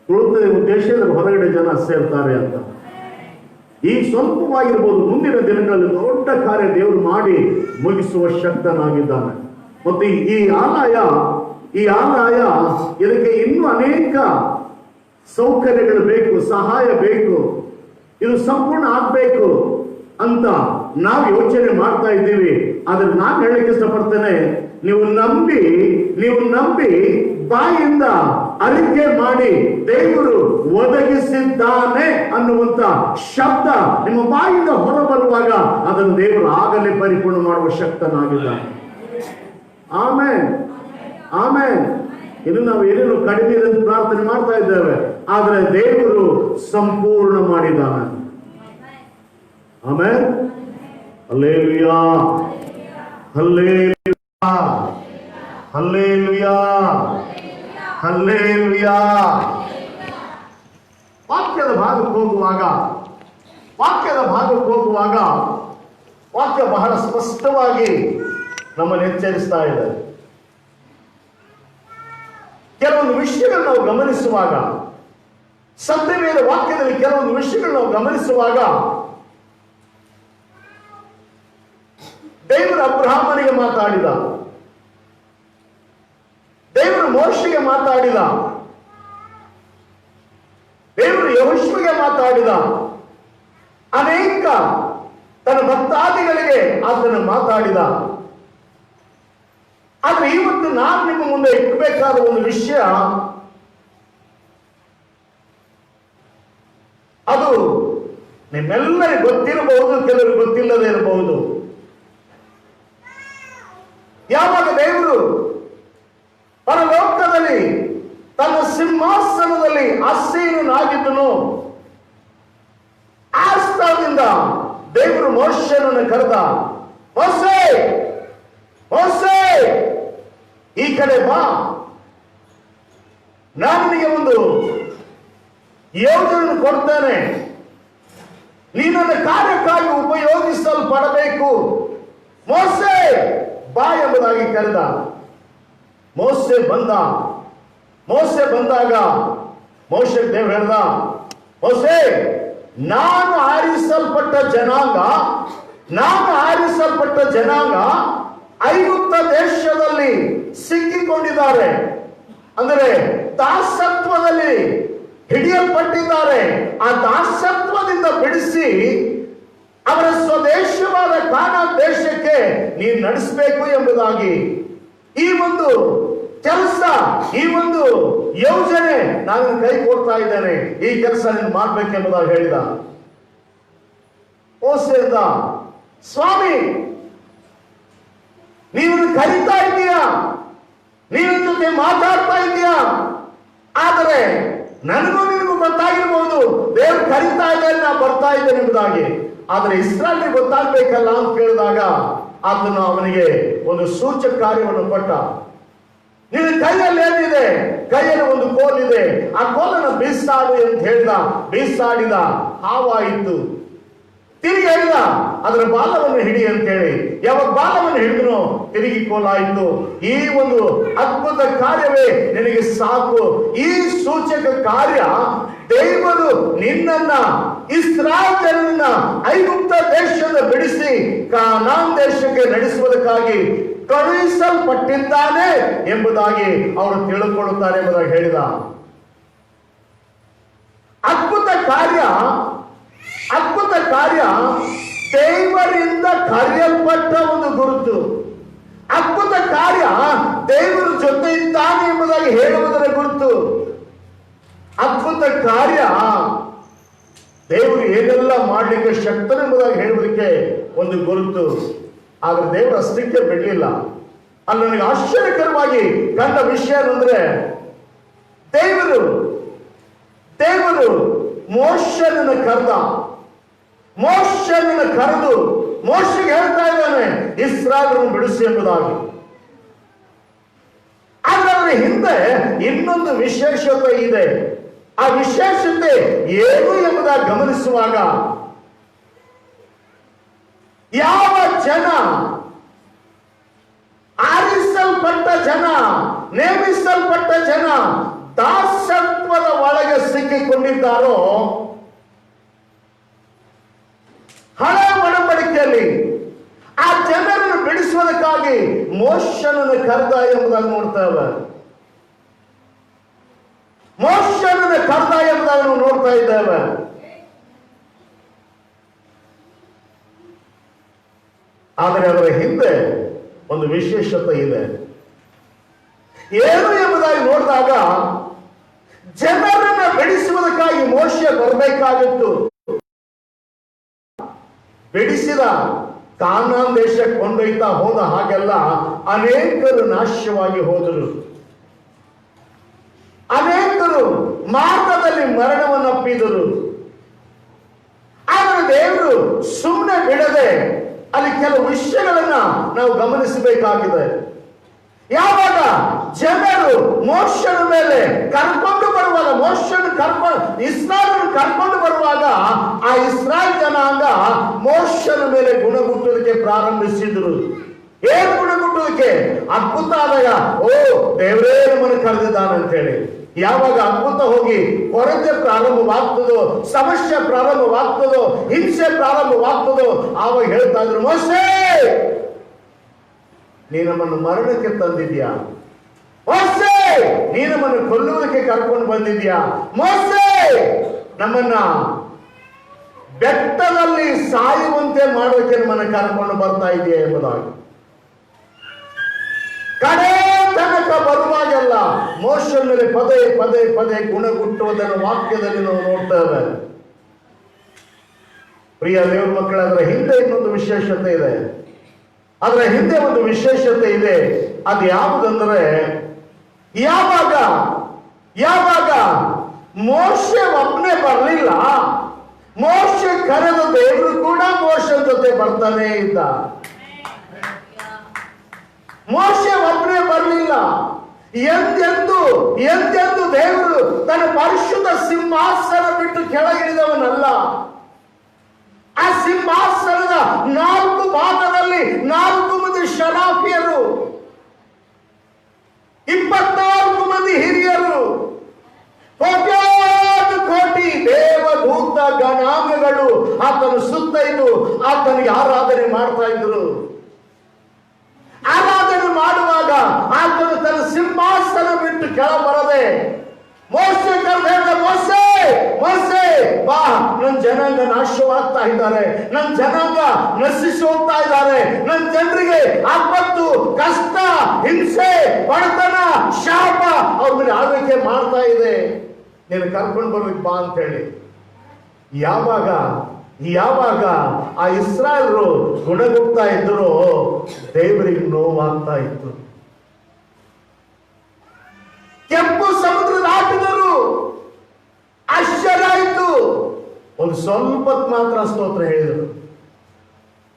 ಉಳಿದ ಉದ್ದೇಶ ಹೊರಗಡೆ ಜನ ಸೇರ್ತಾರೆ ಅಂತ. ಈಗ ಸ್ವಲ್ಪವಾಗಿರ್ಬೋದು, ಮುಂದಿನ ದಿನಗಳಲ್ಲಿ ದೊಡ್ಡ ಕಾರ್ಯ ದೇವರು ಮಾಡಿ ಮುಗಿಸುವ ಶಕ್ತನಾಗಿದ್ದಾನೆ. ಮತ್ತು ಈ ಆಲಯ ಇದಕ್ಕೆ ಇನ್ನೂ ಅನೇಕ ಸೌಕರ್ಯಗಳು ಬೇಕು, ಸಹಾಯ ಬೇಕು, ಇದು ಸಂಪೂರ್ಣ ಆಗ್ಬೇಕು ಅಂತ ನಾವು ಯೋಚನೆ ಮಾಡ್ತಾ ಇದ್ದೀವಿ. ಆದ್ರೆ ನಾನು ಹೇಳಕ್ಕೆ ಇಷ್ಟಪಡ್ತೇನೆ, ನೀವು ನಂಬಿ ಬಾಯಿಂದ ಅರಿಕೆ ಮಾಡಿ ದೇವರು ಒದಗಿಸಿದ್ದಾನೆ ಅನ್ನುವಂತ ಶಬ್ದ ನಿಮ್ಮ ಬಾಯಿಂದ ಹೊರಬರುವಾಗ ಅದನ್ನು ದೇವರು ಆಗಲೇ ಪರಿಪೂರ್ಣ ಮಾಡುವ ಶಕ್ತನಾಗಿದ್ದಾನೆ. ಆಮೇನ್. ಇನ್ನು ನಾವು ಏನೇನು ಕಡಿಮೆ ಎಂದು ಪ್ರಾರ್ಥನೆ ಮಾಡ್ತಾ ಇದ್ದೇವೆ, ಆದ್ರೆ ದೇವರು ಸಂಪೂರ್ಣ ಮಾಡಿದ್ದಾನೆ. Amen. Hallelujah, hallelujah, hallelujah, hallelujah. ವಾಕ್ಯದ ಭಾಗಕ್ಕೆ ಹೋಗುವಾಗ ವಾಕ್ಯ ಬಹಳ ಸ್ಪಷ್ಟವಾಗಿ ನಮ್ಮನ್ನು ಎಚ್ಚರಿಸ್ತಾ ಇದೆ. ಕೆಲವೊಂದು ವಿಷಯಗಳು ನಾವು ಗಮನಿಸುವಾಗ, ಸತ್ಯವೇದ ವಾಕ್ಯದಲ್ಲಿ ಕೆಲವೊಂದು ವಿಷಯಗಳು ನಾವು ಗಮನಿಸುವಾಗ, ದೇವರು ಅಬ್ರಹಾಮನಿಗೆ ಮಾತಾಡಿದ, ದೇವರು ಮೋಶೆಗೆ ಮಾತಾಡಿದ, ದೇವರು ಯೆಹೋಶುವಗೆ ಮಾತಾಡಿದ, ಅನೇಕ ತನ್ನ ಭಕ್ತಾದಿಗಳಿಗೆ ಆತನ ಮಾತಾಡಿದ. ಆದ್ರೆ ಇವತ್ತು ನಾನು ನಿಮ್ಮ ಮುಂದೆ ಇಕ್ಕಬೇಕಾದ ಒಂದು ವಿಷಯ, ಅದು ನಿಮ್ಮೆಲ್ಲರಿಗೂ ಗೊತ್ತಿರಬಹುದು, ಕೆಲವರು ಗೊತ್ತಿಲ್ಲದೆ ಇರಬಹುದು. ಯಾವಾಗ ದೇವರು ಪರಲೋಕದಲ್ಲಿ ತನ್ನ ಸಿಂಹಾಸನದಲ್ಲಿ ಆಸೀನನಾಗಿದ್ದನು, ಆ ಸ್ಥಳದಿಂದ ದೇವರು ಮೋಶೆಯನ್ನು ಕರೆದ, ಮೋಶೆ ಈ ಕಡೆ ಬಾ, ನಾನು ನಿನಗೆ ಒಂದು ಯೋಜನೆ ಕೊಡ್ತೇನೆ, ನೀನನ್ನ ಕಾರ್ಯಕ್ಕಾಗಿ ಉಪಯೋಗಿಸಲ್ಪಡಬೇಕು, ಮೋಶೆ ಬಾ ಎಂಬುದಾಗಿ ಕರೆದ. ಮೋಶೆ ಬಂದಾಗ ಮೋಶೆ ದೇವರು ಹೇಳ್ದ, ಮೋಶೆ ನಾನು ಆರಿಸಲ್ಪಟ್ಟ ಜನಾಂಗ ಐಗುಪ್ತ ದೇಶದಲ್ಲಿ ಸಿಕ್ಕಿಕೊಂಡಿದ್ದಾರೆ, ಅಂದರೆ ದಾಸತ್ವದಲ್ಲಿ ಹಿಡಿಯಲ್ಪಟ್ಟಿದ್ದಾರೆ. ಆ ದಾಸತ್ವದಿಂದ ಬಿಡಿಸಿ ಅವರ ಸ್ವದೇಶವಾದ ಕಾನಾನ್ ದೇಶಕ್ಕೆ ನೀನು ನಡೆಸಬೇಕು ಎಂಬುದಾಗಿ ಈ ಒಂದು ಕೆಲಸ, ಈ ಒಂದು ಯೋಜನೆ ನಾನು ಕೈ ಕೊಡ್ತಾ ಇದ್ದೇನೆ, ಈ ಕೆಲಸ ನೀನು ಮಾಡ್ಬೇಕೆಂಬುದಾಗಿ ಹೇಳಿದ. ಮೋಸೆಯಿಂದ, ಸ್ವಾಮಿ ನೀನು ಕರೀತಾ ಇದ್ದೀಯಾ, ನೀನು ಜೊತೆ ಮಾತಾಡ್ತಾ ಇದ್ದೀಯಾ, ಆದರೆ ನನಗೂ ನಿನಗೂ ಗೊತ್ತಾಗಿರ್ಬೋದು ದೇವರು ಕರೀತಾ ಇದ್ದಾರೆ, ನಾ ಬರ್ತಾ ಇದ್ದೇನೆ ಎಂಬುದಾಗಿ. ಆದರೆ ಇಸ್ರಾಯೇಲಿಗೆ ಗೊತ್ತಾಗ್ಬೇಕಲ್ಲ ಅಂತ ಕೇಳಿದಾಗ ಆತನು ಅವನಿಗೆ ಒಂದು ಸೂಚಕ ಕಾರ್ಯವನ್ನು ಕೊಟ್ಟ. ನಿನ್ನ ಕೈಯಲ್ಲಿ ಏನಿದೆ? ಕೈಯಲ್ಲಿ ಒಂದು ಕೋಲಿದೆ, ಆ ಕೋಲನ್ನು ಬೀಸಾಡು ಅಂತ ಹೇಳಿದ. ಬೀಸಾಡಿದ, ಹಾವಾಯಿತು. ತಿರುಗಿ ಹೇಳಿದ ಅದರ ಬಾಲವನ್ನು ಹಿಡಿ ಅಂತ ಹೇಳಿ. ಯಾವಾಗ ಬಾಲವನ್ನು ಹಿಡಿದನೋ ತಿರುಗಿ ಕೋಲಾಯಿತು. ಈ ಒಂದು ಅದ್ಭುತ ಕಾರ್ಯವೇ ನಿನಗೆ ಸಾಕು. ಈ ಸೂಚಕ ಕಾರ್ಯ ದೇವರು ನಿನ್ನನ್ನ, ಇಸ್ರಾಯೇಲ್ ಜನರನ್ನ ಐಗುಪ್ತ ದೇಶದ ಬಿಡಿಸಿ ಕಾನಾನ್ ದೇಶಕ್ಕೆ ನಡೆಸುವುದಕ್ಕಾಗಿ ಕಳುಹಿಸಲ್ಪಟ್ಟಿದ್ದಾನೆ ಎಂಬುದಾಗಿ ಅವರು ತಿಳಿದುಕೊಳ್ಳುತ್ತಾರೆ ಎಂಬುದಾಗಿ ಹೇಳಿದ. ಅದ್ಭುತ ಕಾರ್ಯ ದೇವರಿಂದ ಕರೆಯಲ್ಪಟ್ಟ ಒಂದು ಗುರುತು. ಅದ್ಭುತ ಕಾರ್ಯ ದೇವರು ಜೊತೆ ಇದ್ದಾನೆ ಎಂಬುದಾಗಿ ಹೇಳುವುದರ ಗುರುತು. ಅದ್ಭುತ ಕಾರ್ಯ ದೇವರು ಏನೆಲ್ಲ ಮಾಡಲಿಕ್ಕೆ ಶಕ್ತನೆಂಬುದಾಗಿ ಹೇಳುವುದಕ್ಕೆ ಒಂದು ಗುರುತು. ಆದ್ರೆ ದೇವರು ಅಷ್ಟಕ್ಕೆ ಬಿಡಲಿಲ್ಲ. ಅಲ್ಲಿ ನನಗೆ ಆಶ್ಚರ್ಯಕರವಾಗಿ ಕಂಡ ವಿಷಯ ಅಂದ್ರೆ, ದೇವರು ಮೋಶೆಯನ್ನು ಕರೆದು ಮೋಶೆಗೆ ಹೇಳ್ತಾ ಇದ್ದಾನೆ ಇಸ್ರಾಯೇಲನ್ನು ಬಿಡಿಸಿ ಎಂಬುದಾಗಿ. ಆದ್ರೆ ಅದರ ಹಿಂದೆ ಇನ್ನೊಂದು ವಿಶೇಷತೆ ಇದೆ. ಆ ವಿಶೇಷತೆ ಏನು ಎಂಬುದಾಗಿ ಗಮನಿಸುವಾಗ, ಯಾವ ಜನ, ಆರಿಸಲ್ಪಟ್ಟ ಜನ, ನೇಮಿಸಲ್ಪಟ್ಟ ಜನ ದಾಸತ್ವದ ಒಳಗೆ ನಂಬಿಕೆಗೊಂಡಿದ್ದಾರೋ, ಹಳೆ ಒಡಂಬಡಿಕೆಯಲ್ಲಿ ಆ ಜನರನ್ನು ಬಿಡಿಸುವುದಕ್ಕಾಗಿ ಮೋಶನನ್ನು ಕರೆದ ಎಂಬುದಾಗಿ ನೋಡ್ತೇವೆ. ಮೋಶನನ್ನು ಕರೆದ ಎಂಬುದಾಗಿ ನಾವು ನೋಡ್ತಾ ಇದ್ದೇವೆ. ಆದರೆ ಅದರ ಹಿಂದೆ ಒಂದು ವಿಶೇಷತೆ ಇದೆ. ಏನು ಎಂಬುದಾಗಿ ನೋಡಿದಾಗ ಜನರನ್ನ ಬೆಳೆಸುವುದಕ್ಕಾಗಿ ಮೋಶೆ ಬರಬೇಕಾಗಿತ್ತು. ಬೆಳೆಸಿದ ಕಾನಾನ್ ದೇಶಕ್ಕೆ ಕೊಂಡೊಯ್ತಾ ಹೋದ ಹಾಗೆಲ್ಲ ಅನೇಕರು ನಾಶವಾಗಿ ಹೋದರು. ಅನೇಕರು ಮಾರ್ಗದಲ್ಲಿ ಮರಣವನ್ನಪ್ಪಿದರು. ಆದರೆ ದೇವರು ಸುಮ್ಮನೆ ಬಿಡದೆ ಅಲ್ಲಿ ಕೆಲವು ವಿಷಯಗಳನ್ನ ನಾವು ಗಮನಿಸಬೇಕಾಗಿದೆ. ಯಾವಾಗ ಜನರು ಮೋಶನ ಮೇಲೆ ಕರ್ಕೊಂಡು ಬರುವಾಗ, ಇಸ್ರಾಯೇಲನ್ನು ಕರ್ಕೊಂಡು ಬರುವಾಗ ಆ ಇಸ್ರಾಯೇಲ್ ಜನಾಂಗ ಮೋಶನ ಮೇಲೆ ಗುಣಗುಟ್ಟುವುದಕ್ಕೆ ಪ್ರಾರಂಭಿಸಿದರು. ಏನ್ ಗುಣಗುಟ್ಟುವುದಕ್ಕೆ? ಅದ್ಭುತ ಆದಾಗ, ಓ ದೇವರೇ ನಮ್ಮನ್ನು ಕರೆದಿದ್ದಾನಂತ ಹೇಳಿ. ಯಾವಾಗ ಅದ್ಭುತ ಹೋಗಿ ಕೊರತೆ ಪ್ರಾರಂಭವಾಗ್ತದೋ, ಸಮಸ್ಯೆ ಪ್ರಾರಂಭವಾಗ್ತದೋ, ಹಿಂಸೆ ಪ್ರಾರಂಭವಾಗ್ತದೋ, ಆವಾಗ ಹೇಳ್ತಾ ಇದ್ರು, ಮೋಶೆ ನೀ ನಮ್ಮನ್ನು ಮರಣಕ್ಕೆ ತಂದಿದ್ಯಾ, ಮೋಶೆ ನೀ ನಮ್ಮನ್ನು ಕೊಲ್ಲುವುದಕ್ಕೆ ಕರ್ಕೊಂಡು ಬಂದಿದ್ಯಾ, ಮೋಶೆ ನಮ್ಮನ್ನ ಬೆಟ್ಟದಲ್ಲಿ ಸಾಯುವಂತೆ ಮಾಡೋಕೆ ನಮ್ಮನ್ನು ಕರ್ಕೊಂಡು ಬರ್ತಾ ಇದೆಯಾ ಎಂಬುದಾಗಿ. ಕಡೆ ತನಕ ಬರುವಾಗೆಲ್ಲ ಮೋಶನ ಮೇಲೆ ಪದೇ ಪದೇ ಪದೇ ಗುಣಗುಟ್ಟುವುದನ್ನು ವಾಕ್ಯದಲ್ಲಿ ನಾವು ನೋಡ್ತೇವೆ. ಪ್ರಿಯ ದೇವ್ರ ಮಕ್ಕಳ, ಅದರ ಹಿಂದೆ ಇನ್ನೊಂದು ವಿಶೇಷತೆ ಇದೆ. ಅದರ ಹಿಂದೆ ಒಂದು ವಿಶೇಷತೆ ಇದೆ. ಅದು ಯಾವುದಂದ್ರೆ, ಯಾವಾಗ ಮೋಶೆ ಒಬ್ಬನೇ ಬರಲಿಲ್ಲ, ಮೋಶೆ ಕರೆದ ದೇವರು ಕೂಡ ಮೋಶನ ಜೊತೆ ಬರ್ತಾನೆ ಇದ್ದ. ಮೋಶೆ ಒಬ್ಬನೇ ಬರಲಿಲ್ಲ. ಎಂದೆಂದು ದೇವರು ತನ್ನ ಪರಿಶುದ್ಧ ಸಿಂಹಾಸನ ಬಿಟ್ಟು ಕೆಳಗಿಳಿದವನಲ್ಲ. ಆ ಸಿಂಹಾಸನದ 4 ಭಾಗದಲ್ಲಿ 4 ಮಂದಿ ಶರಾಫಿಯರು, 24 ಮಂದಿ ಹಿರಿಯರು, ಕೋಟಿ ದೇವದೂತ ಗಣಾಂಗಗಳು ಆತನ ಸುತ್ತ ಇದ್ದು ಆತನಿಗೆ ಆರಾಧನೆ ಮಾಡ್ತಾ ಇದ್ರು. ಆರಾಧನೆ ಮಾಡುವಾಗ ಆತನು ತನ್ನ ಸಿಂಹಾಸನ ಬಿಟ್ಟು ಕೆಳ ಬರದೆ ಮೋಶೆ ಕರೆದ, ಮೋಶೆ ಮೋಶೆ ಬಾ, ನನ್ನ ಜನಾಂಗ ನಾಶವಾಗ್ತಾ ಇದ್ದಾರೆ, ನನ್ನ ಜನಾಂಗ ನಶಿಸಿ ಹೋಗ್ತಾ ಇದ್ದಾರೆ, ನನ್ನ ಜನರಿಗೆ ಆಪತ್ತು, ಕಷ್ಟ, ಹಿಂಸೆ, ಬಡತನ, ಶಾಪ ಅವ್ರ ಮೇಲೆ ಆಳ್ವಿಕೆ ಮಾಡ್ತಾ ಇದೆ, ನೀನು ಕರ್ಕೊಂಡು ಬರ್ಲಿಕ್ಕೆ ಬಾ ಅಂತ ಹೇಳಿ. ಯಾವಾಗ ಆ ಇಸ್ರಾಯೇಲರು ಗುಣಗುಡ್ತಾ ಇದ್ರು, ದೇವರಿಗೆ ನೋವಾಗ್ತಾ ಇತ್ತು. ಕೆಂಪು ಸಮುದ್ರ ದಾಟಿದರು, ಆಶ್ಚರ್ಯ ಆಯಿತು. ಒಂದು ಸ್ವಲ್ಪ ಮಾತ್ರ ಸ್ತೋತ್ರ ಹೇಳಿದರು.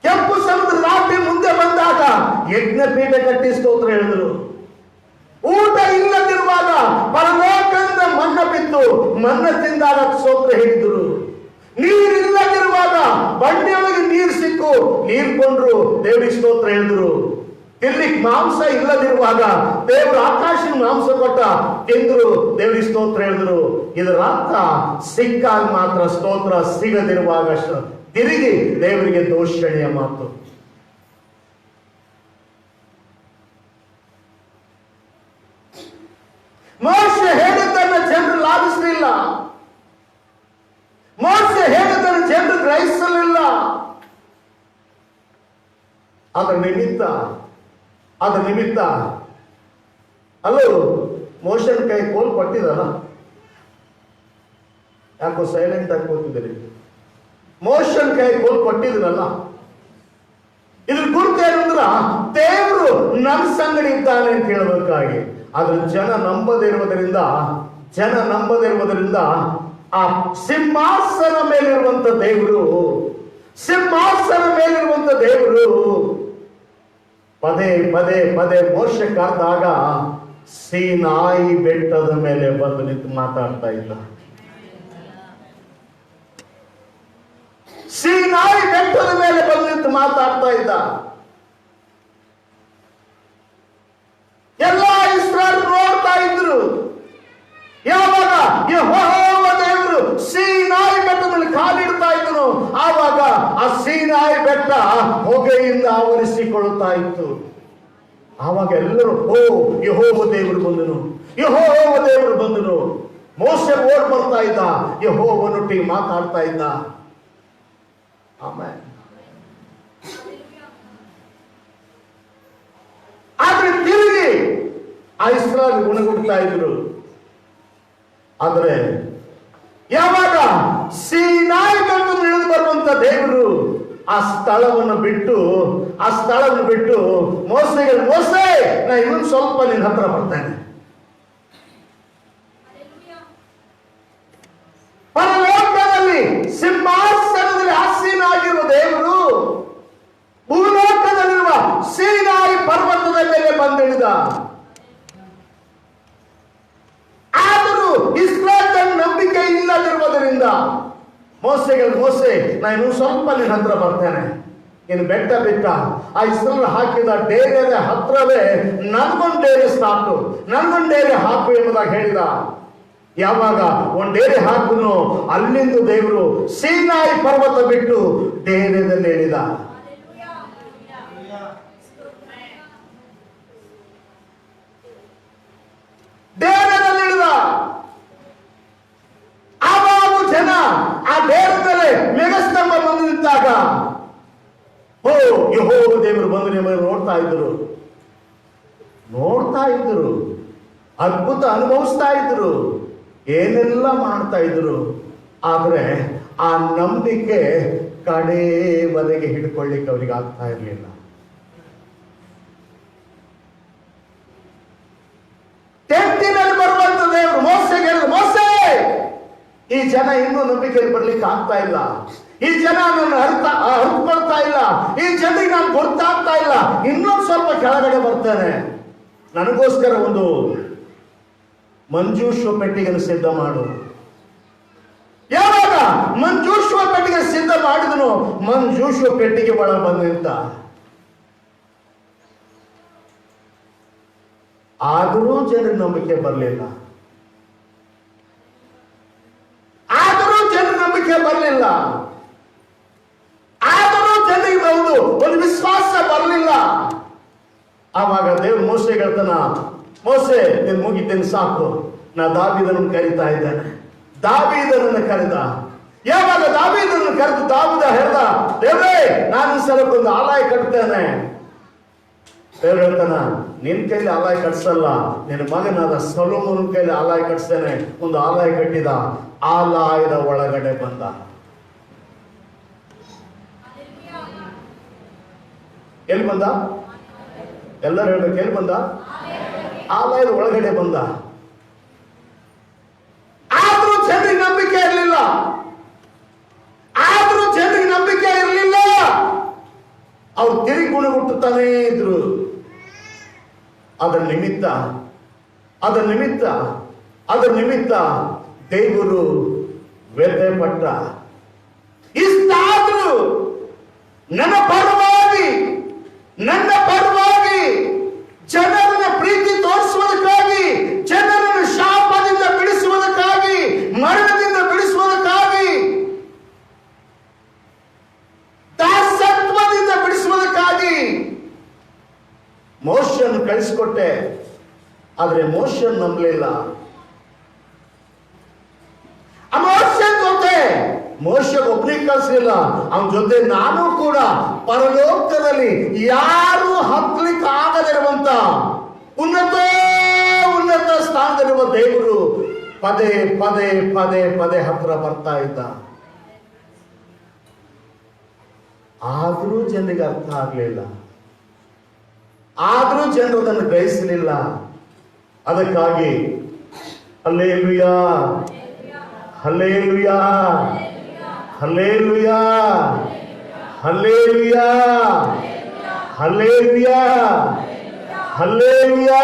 ಕೆಂಪು ಸಮುದ್ರ ದಾಟಿ ಮುಂದೆ ಬಂದಾಗ ಯಜ್ಞಪೀಠ ಕಟ್ಟಿ ಸ್ತೋತ್ರ ಹೇಳಿದರು. ಊಟ ಇಲ್ಲದಿರುವಾಗ ಪರಲೋಕದಿಂದ ಮನ್ನ ಬಿದ್ದು ಮನ್ನ ತಿಂದಾಗ ಸ್ತೋತ್ರ ಹೇಳಿದರು. ನೀರಿಲ್ಲದಿರುವಾಗ ಬಂಡೆಯೊಳಗೆ ನೀರು ಸಿಕ್ಕು ನೀರು ಕೊಂಡ್ರು, ದೇವರಿಗೆ ಸ್ತೋತ್ರ ಹೇಳಿದ್ರು. ತಿನ್ಲಿಕ್ಕೆ ಮಾಂಸ ಇಲ್ಲದಿರುವಾಗ ದೇವರು ಆಕಾಶ ಮಾಂಸ ಕೊಟ್ಟ, ತಿಂದ್ರು, ದೇವರಿಗೆ ಸ್ತೋತ್ರ ಹೇಳಿದ್ರು. ಇದರ ಅರ್ಥ ಸಿಕ್ಕಾಗ ಮಾತ್ರ ಸ್ತೋತ್ರ, ಸಿಗದಿರುವಾಗ ತಿರುಗಿ ದೇವರಿಗೆ ದೋಷಣೆಯ ಮಾತು. ಮೋಶೆ ಹೇಳಿದ್ದನ್ನು ಜನರು ಲಾಭಿಸಲಿಲ್ಲ, ಮೋಶೆ ಹೇಳಿದ್ದನ್ನು ಜನರು ಗ್ರಹಿಸಲಿಲ್ಲ. ಅದರ ನಿಮಿತ್ತ ಅಲ್ಲೂ ಮೋಶನ ಕೈ ಕೋಲ್ ಕೊಟ್ಟಿದಲ್ಲ, ಯಾಕೋ ಸೈಲೆಂಟ್ ಆಗಿ ಕೂತಿದ್ದೀರಿ? ಮೋಶನ ಕೈ ಕೋಲ್ ಕೊಟ್ಟಿದ್ರಲ್ಲ, ಇದ್ರ ಗುರುತು ಏನಂದ್ರ ದೇವರು ನನ್ನ ಸಂಗಡಿ ಇದ್ದಾನೆ ಅಂತ ಹೇಳಬೇಕಾಗಿ. ಆದ್ರೆ ಜನ ನಂಬದಿರುವುದರಿಂದ ಆ ಸಿಂಹಾಸನ ಮೇಲಿರುವಂತ ದೇವರು ಪದೇ ಮೋಶೆ ಕರೆದಾಗ ಸೀನಾಯಿ ಬೆಟ್ಟದ ಮೇಲೆ ಬಂದು ನಿಂತು ಮಾತಾಡ್ತಾ ಇದ್ದ. ಸೀನಾಯಿ ಬೆಟ್ಟದ ಮೇಲೆ ಬಂದು ನಿಂತು ಮಾತಾಡ್ತಾ ಇದ್ದ. ಎಲ್ಲ ಇಸ್ರಾಯೇಲ್ ನೋಡ್ತಾ ಇದ್ರು. ಯಾವಾಗ ಯೆಹೋವ ಆ ಸೀನಾಯಿ ಬೆಟ್ಟ ಹೊಗೆಯಿಂದ ಆವರಿಸಿಕೊಳ್ಳುತ್ತಾ ಇತ್ತು. ಆವಾಗ ಎಲ್ಲರೂ ಯೆಹೋವ ದೇವರು ಬಂದನು, ಯೆಹೋವ ದೇವರು ಬಂದನು. ಮೋಶೆ ಓಡ್ ಬರ್ತಾ ಇದ್ದ, ಯೆಹೋವನೊಟ್ಟಿಗೆ ಮಾತಾಡ್ತಾ ಇದ್ದ. ಆಮೇಲೆ ಆದ್ರೆ ತಿರುಗಿ ಆ ಇಸ್ರಾಯೇಲ್ ಗುಣಗುಡ್ತಾ ಇದ್ರು. ಆದ್ರೆ ಯಾವಾಗ ಸೀನಾಯಿ ಬೆಟ್ಟ ಇಳಿದು ಬರುವಂತ ದೇವರು ಆ ಸ್ಥಳವನ್ನು ಬಿಟ್ಟು ಮೋಸೆಗೆ, ಮೋಸೆ ನಾ ಇನ್ನೊಂದು ಸ್ವಲ್ಪ ನಿನ್ನ ಹತ್ರ ಬರ್ತೇನೆ. ಪರಲೋಕದಲ್ಲಿ ಸಿಂಹಾಸನದಲ್ಲಿ ಆಸೀನಾಗಿರುವ ದೇವರು ಭೂಲೋಕದಲ್ಲಿರುವ ಸೀನಾಯಿ ಪರ್ವತದ ಮೇಲೆ ಬಂದಿಳಿದ. ಆದರೂ ಇಸ್ರಾಯೇಲ್ ನಂಬಿಕೆ ಇಲ್ಲದಿರುವುದರಿಂದ ಮೋಸೆ ನಾ ಇನ್ನೂ ಸ್ವಲ್ಪ ನಿನ್ನ ಹತ್ರ ಬರ್ತೇನೆ. ಇನ್ನು ಬೆಟ್ಟ ಆ ಇಸ್ರಾಯೇಲ್ ಹಾಕಿದ ಡೇರೆ ಹತ್ರವೇ ನನ್ಗೊಂದು ಡೇರೆ ಸಾಕು, ನನ್ಗೊಂದು ಡೇರೆ ಹಾಕು ಎಂಬುದಾಗಿ ಹೇಳಿದ. ಯಾವಾಗ ಒಂದ್ ಡೇರೆ ಹಾಕುನು, ಅಲ್ಲಿಂದ ದೇವರು ಸೀನಾಯಿ ಪರ್ವತ ಬಿಟ್ಟು ಡೇರೆದಲ್ಲಿ ಹೇಳಿದ. ಡೇರೆದಲ್ಲಿ ಇಳಿದ. ಆವಾಗ ಜನ ಆ ಡೇರೆ ಮೇಲೆ ಮೆಗಸ್ತಂಭ ಬಂದು ನಿಂತಾಗ ಯೆಹೋವ ದೇವರು ಬಂದು ನೋಡ್ತಾ ಇದ್ರು, ಅದ್ಭುತ ಅನುಭವಿಸ್ತಾ ಇದ್ರು, ಏನೆಲ್ಲ ಮಾಡ್ತಾ ಇದ್ರು. ಆದ್ರೆ ಆ ನಂಬಿಕೆ ಕಡೆವರೆಗೆ ಹಿಡ್ಕೊಳ್ಳಿಕ್ಕೆ ಅವರಿಗೆ ಆಗ್ತಾ ಇರಲಿಲ್ಲ. ಟೆಂಟಿನಲ್ಲಿ ಬರುವಂತ ದೇವರು ಮೋಸೆಗೆ ಹೇಳಿದ್ರು, ಮೋಸೆ ಈ ಜನ ಇನ್ನೂ ನಂಬಿಕೆಯಲ್ಲಿ ಬರ್ಲಿಕ್ಕೆ ಆಗ್ತಾ ಇಲ್ಲ, ಈ ಜನ ನನ್ನ ಅರ್ಥಕೊಳ್ತಾ ಇಲ್ಲ, ಈ ಜನರಿಗೆ ನಾನು ಗೊತ್ತಾಗ್ತಾ ಇಲ್ಲ, ಇನ್ನೊಂದು ಸ್ವಲ್ಪ ಕೆಳಗಡೆ ಬರ್ತೇನೆ, ನನಗೋಸ್ಕರ ಒಂದು ಮಂಜೂಷ ಪೆಟ್ಟಿಗೆಯನ್ನು ಸಿದ್ಧ ಮಾಡು. ಯಾವಾಗ ಮಂಜೂಷ ಪೆಟ್ಟಿಗೆ ಸಿದ್ಧ ಮಾಡಿದನು, ಮಂಜೂಷ ಪೆಟ್ಟಿಗೆ ಒಳ ಬಂದು ನಿಂತ. ಆದರೂ ಜನರ ನಂಬಿಕೆ ಬರಲಿಲ್ಲ, ಬರಲಿಲ್ಲ. ಆದರೂ ಜನರಿಗೆ ಒಂದು ವಿಶ್ವಾಸ ಬರಲಿಲ್ಲ. ಆವಾಗ ದೇವರು ಮೋಸೆಗೆ ಹೇಳ್ತಾನ, ಮೋಸೆ ನೀನು ಮುಗಿತೇನೆ ಸಾಕು, ನಾ ದಾವೀದನನ್ನು ಕರೀತಾ ಇದ್ದೇನೆ. ದಾವೀದನನ್ನು ಕರೆದ. ಯಾವಾಗ ದಾವೀದನನ್ನು ಕರೆದು ದಾವೀದ ಹೇಳ್ದ, ದೇವ್ರೇ ನಾನು ಸಲಕ್ಕೊಂದು ಆಲಯ ಕಟ್ತೇನೆ. ದೇವ್ರು ಹೇಳ್ತಾನ, ನಿನ್ ಕೈಲಿ ಆಲಯ ಕಟ್ಸಲ್ಲ, ನಿನ್ನ ಮಗನಾದ ಸೊಲೊಮೋನನ ಕೈಲಿ ಆಲಯ ಕಟ್ಸ್ತೇನೆ. ಒಂದು ಆಲಯ ಕಟ್ಟಿದ, ಆಲಯದ ಒಳಗಡೆ ಬಂದ. ಎಲ್ಲಿ ಬಂದ? ಎಲ್ಲರೂ ಹೇಳ್ಬೇಕು, ಎಲ್ಲಿ ಬಂದ? ಆಲಯದ ಒಳಗಡೆ ಬಂದ. ಆದ್ರೂ ಜನರಿಗೆ ನಂಬಿಕೆ ಇರಲಿಲ್ಲ, ಅವ್ರು ತಿರುಗಿ ಗುಣಗುಟ್ಟುತ್ತಾನೇ ಇದ್ರು. ಅದರ ನಿಮಿತ್ತ ದೇವರು ವ್ಯಥೆ ಪಟ್ಟ. ಇಷ್ಟಾದ್ರೂ ನನ್ನ ಪರವಾಗಿ ಜನರನ್ನ ಪ್ರೀತಿ ತೋರಿಸುವುದಕ್ಕಾಗಿ, ಜನರನ್ನು ಶಾಪದಿಂದ ಬಿಡಿಸುವುದಕ್ಕಾಗಿ, ಮರಣದಿಂದ ಬಿಡಿಸುವುದಕ್ಕಾಗಿ, ದಾಸತ್ವದಿಂದ ಬಿಡಿಸುವುದಕ್ಕಾಗಿ ಮೋಶೆಯನ್ನು ಕಳಿಸಿಕೊಟ್ಟೆ. ಆದ್ರೆ ಮೋಶೆ ನಂಬಲಿಲ್ಲ. ಮೋಶೆ ಒಬ್ಬನಿಗೆ ಕಳಿಸಲಿಲ್ಲ, ಅವನ ಜೊತೆ ನಾನು ಕೂಡ ಪರಲೋಕದಲ್ಲಿ ಯಾರು ಹತ್ತಲಿಕ್ಕೆ ಆಗದಿರುವಂತ ಉನ್ನತ ಸ್ಥಾನದಲ್ಲಿರುವ ದೇವರು ಪದೇ ಹತ್ರ ಬರ್ತಾ ಇದ್ದ. ಆದ್ರೂ ಜನರಿಗೆ ಅರ್ಥ ಆಗ್ಲಿಲ್ಲ, ಆದ್ರೂ ಜನರು ಅದನ್ನು ಗ್ರಹಿಸಲಿಲ್ಲ. ಅದಕ್ಕಾಗಿ hallelujah, hallelujah, hallelujah, hallelujah, hallelujah, hallelujah.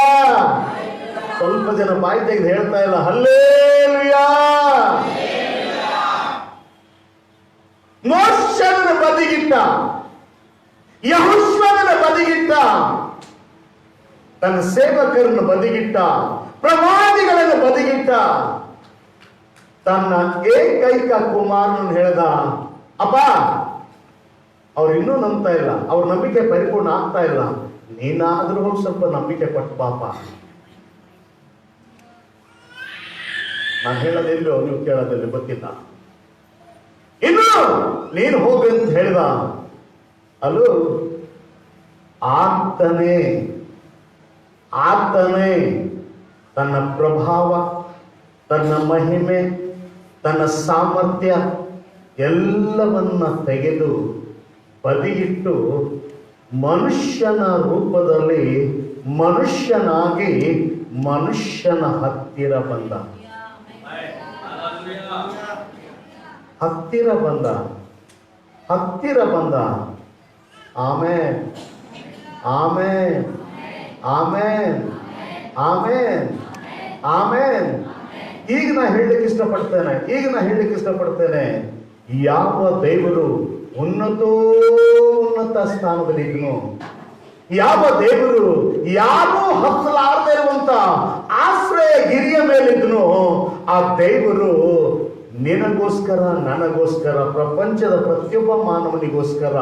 ಸ್ವಲ್ಪ ಜನ ಬಾಯಿ ತೆಗೆದು ಹೇಳ್ತಾ ಇಲ್ಲ ಹಲ್ಲೆಲೂಯಾ. ಮೋಶೆಯನ್ನು ಬದಿಗಿಟ್ಟ, ಯೆಹೋಶುವನನ್ನು ಬದಿಗಿಟ್ಟ, ತನ್ನ ಸೇವಕರನ್ನು ಬದಿಗಿಟ್ಟ, ಪ್ರವಾದಿಗಳನ್ನು ಬದಿಗಿಟ್ಟ, ತನ್ನ ಏಕೈಕ ಕುಮಾರನನ್ನು ಹೇಳ್ದ, ಅಪ್ಪ ಅವ್ರು ಇನ್ನೂ ನಂಬ್ತಾ ಇಲ್ಲ, ಅವ್ರ ನಂಬಿಕೆ ಪರಿಪೂರ್ಣ ಆಗ್ತಾ ಇಲ್ಲ. ನೀನಾದ್ರೂ ಹೋಗಿ ಸ್ವಲ್ಪ ನಂಬಿಕೆ ಪಟ್ಟು ಪಾಪ. ನಾನು ಹೇಳೋದಿಲ್ಲೋ ನೀವು ಕೇಳೋದಿಲ್ಲ ಗೊತ್ತಿಲ್ಲ. ಇನ್ನು ನೀನು ಹೋಗಂತ ಹೇಳಿದ ಅಲ್ಲೂ ಆತನೇ ತನ್ನ ಪ್ರಭಾವ, ತನ್ನ ಮಹಿಮೆ, ತನ್ನ ಸಾಮರ್ಥ್ಯ ಎಲ್ಲವನ್ನ ತೆಗೆದು ಬದಿಗಿಟ್ಟು ಮನುಷ್ಯನ ರೂಪದಲ್ಲಿ ಮನುಷ್ಯನಾಗಿ ಮನುಷ್ಯನ ಹತ್ತಿರ ಬಂದ. Amen, amen, amen, amen, amen. ಈಗ ನಾ ಹೇಳಲಿಕ್ಕೆ ಇಷ್ಟಪಡ್ತೇನೆ, ಯಾವ ದೇವರು ಉನ್ನತ ಸ್ಥಾನದಲ್ಲಿದ್ದನು, ಯಾವ ದೇವರು ಯಾರೂ ಹತ್ತಲಾರದೇ ಇರುವಂತ ಆಶ್ರಯ ಗಿರಿಯ ಮೇಲಿದ್ದನು, ಆ ದೇವರು ನಿನಗೋಸ್ಕರ, ನನಗೋಸ್ಕರ, ಪ್ರಪಂಚದ ಪ್ರತಿಯೊಬ್ಬ ಮಾನವನಿಗೋಸ್ಕರ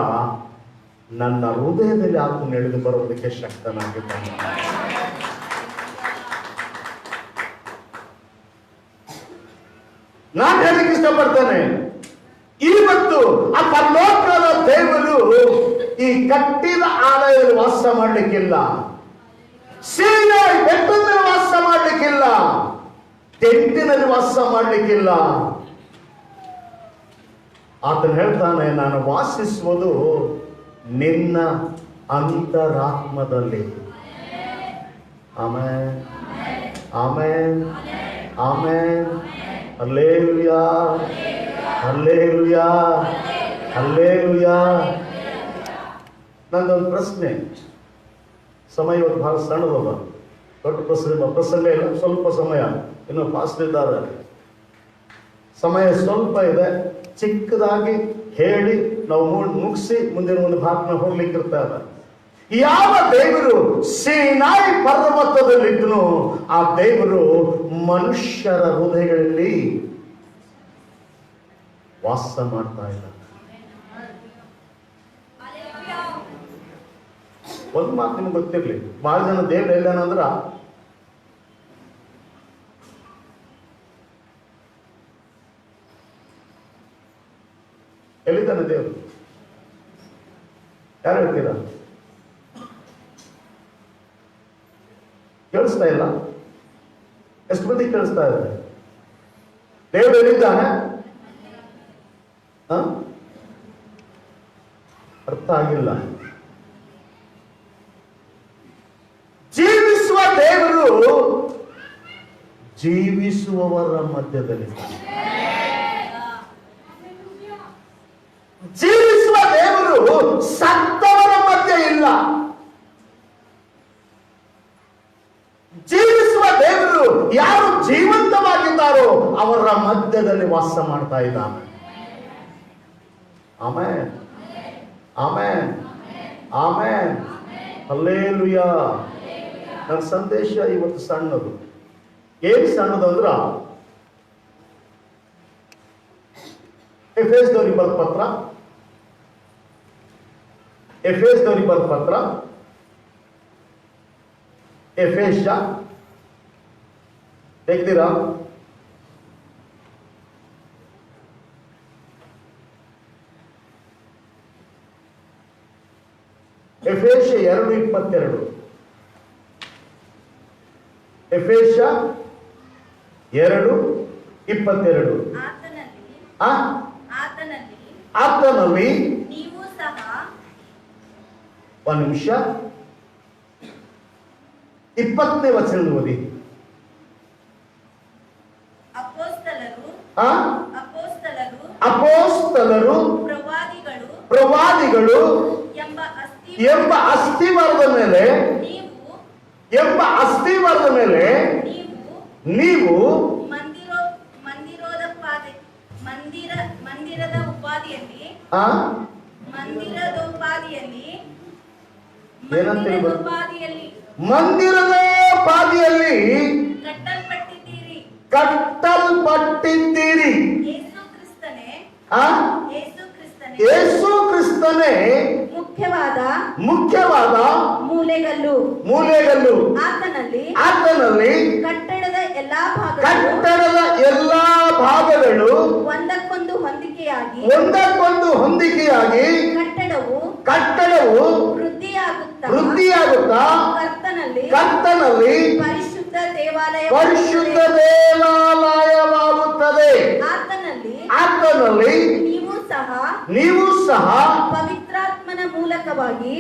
ನನ್ನ ಹೃದಯದಲ್ಲಿ ಆತನು ಎಳೆದು ಬರುವುದಕ್ಕೆ ಶಕ್ತನಾಗಿದ್ದಾನೆ. ನಾನು ಹೇಳಲಿಕ್ಕೆ ಇಷ್ಟಪಡ್ತೇನೆ, ಇವತ್ತು ಆ ಪರಲೋಕದ ದೇವರು ಈ ಕಟ್ಟಿದ ಆಲಯದಲ್ಲಿ ವಾಸ ಮಾಡಲಿಕ್ಕಿಲ್ಲ, ಸೀನಾಯಿ ಬೆಟ್ಟದಲ್ಲಿ ವಾಸ ಮಾಡಲಿಕ್ಕಿಲ್ಲ, ಟೆಂಟಿನಲ್ಲಿ ವಾಸ ಮಾಡಲಿಕ್ಕಿಲ್ಲ. ಆತನು ಹೇಳ್ತಾನೆ, ನಾನು ವಾಸಿಸುವುದು ನಿನ್ನ ಅಂತರಾತ್ಮದಲ್ಲಿ. Amen, amen, amen. Hallelujah, hallelujah, hallelujah. ನಂದೊಂದು ಪ್ರಶ್ನೆ, ಸಮಯ ಇವತ್ತು ಬಹಳ ಸಣ್ಣದಲ್ಲ, ದೊಡ್ಡ ಪ್ರಸಂಗ ಇಲ್ಲ, ಸ್ವಲ್ಪ ಸಮಯ, ಇನ್ನು ಫಾಸ್ಟ್ ಇದ್ದಾರೆ, ಸಮಯ ಸ್ವಲ್ಪ ಇದೆ. ಚಿಕ್ಕದಾಗಿ ಹೇಳಿ ನಾವು ಮುಗಿಸಿ ಮುಂದಿನ ಒಂದು ಭಾಗನ ಹೋಗ್ಲಿಕ್ಕಿರ್ತಾರೆ. ಯಾವ ದೇವರು ಸೀನಾಯಿ ಪರ್ವತದಲ್ಲಿದ್ದನು, ಆ ದೇವರು ಮನುಷ್ಯರ ಹೃದಯಗಳಲ್ಲಿ ವಾಸ ಮಾಡ್ತಾ ಇಲ್ಲ. ಒಂದು ಮಾತು ನಿಮ್ಗೆ ಗೊತ್ತಿರ್ಲಿ, ಬಹಳ ಜನ ದೇವ್ರು ಎಲ್ಲೇನಂದ್ರ ಎಲ್ಲಿದ್ದಾನೆ ದೇವರು? ಯಾರು ಹೇಳ್ತೀರಾ? ಕೇಳಿಸ್ತಾ ಇಲ್ಲ? ಎಷ್ಟು ಮಂದಿ ಕೇಳಿಸ್ತಾ ಇದ್ದಾರೆ? ದೇವರು ಎಲ್ಲಿದ್ದಾನೆ? ಅರ್ಥ ಆಗಿಲ್ಲ. ಜೀವಿಸುವ ದೇವರು ಜೀವಿಸುವವರ ಮಧ್ಯದಲ್ಲಿ, ಜೀವಿಸುವ ದೇವರು ಸತ್ತವರ ಮಧ್ಯೆ ಇಲ್ಲ. ಜೀವಿಸುವ ದೇವರು ಯಾರು ಜೀವಂತವಾಗಿದ್ದಾರೋ ಅವರ ಮಧ್ಯದಲ್ಲಿ ವಾಸ ಮಾಡ್ತಾ ಇದ್ದಾನೆ. Amen, amen, amen, hallelujah. ನನ್ನ ಸಂದೇಶ ಇವತ್ತು ಸಣ್ಣದು. ಏನು ಸಣ್ಣದು ಅಂದ್ರ, ಎಫೆಸದವರಿಗೆ ಬರೆದ ಪತ್ರ, ಎಫೆಸದವರಿಗೆ ಬರೆದ ಪತ್ರ, ಎಫೆಸ ತೆಗ್ದಿರಾ? ಎಫೆಸ 2:22. ಎಫೆಸ 2:22. ಆತನಲ್ಲಿ ನೀವು ಸಹ, ಒಂದು ನಿಮಿಷ, 20ನೇ ವಚನ ಓದಿ. ಅಪೋಸ್ತಲರು ಪ್ರವಾದಿಗಳು ಎಂಬ ಅಸ್ತಿವಾರದ ಮೇಲೆ ನೀವು ಮಂದಿರದೋಪಾದಿಯಲ್ಲಿ ಕಟ್ಟಲ್ಪಟ್ಟಿದ್ದೀರಿ. ಯೇಸು ಕ್ರಿಸ್ತ ಕ್ರಿಸ್ತನೇ ಮುಖ್ಯವಾದ ಮೂಲೆಗಲ್ಲು. ಆತನಲ್ಲಿ ಕಟ್ಟಡದ ಎಲ್ಲಾ ಭಾಗಗಳು ಒಂದಕ್ಕೊಂದು ಹೊಂದಿಕೆಯಾಗಿ ಕಟ್ಟಡವು ವೃದ್ಧಿಯಾಗುತ್ತಾ ಕರ್ತನಲ್ಲಿ ಪರಿಶುದ್ಧ ದೇವಾಲಯವಾಗುತ್ತದೆ. ಆತನಲ್ಲಿ ನೀವು ಸಹ ಪವಿತ್ರಾತ್ಮನ ಮೂಲಕವಾಗಿ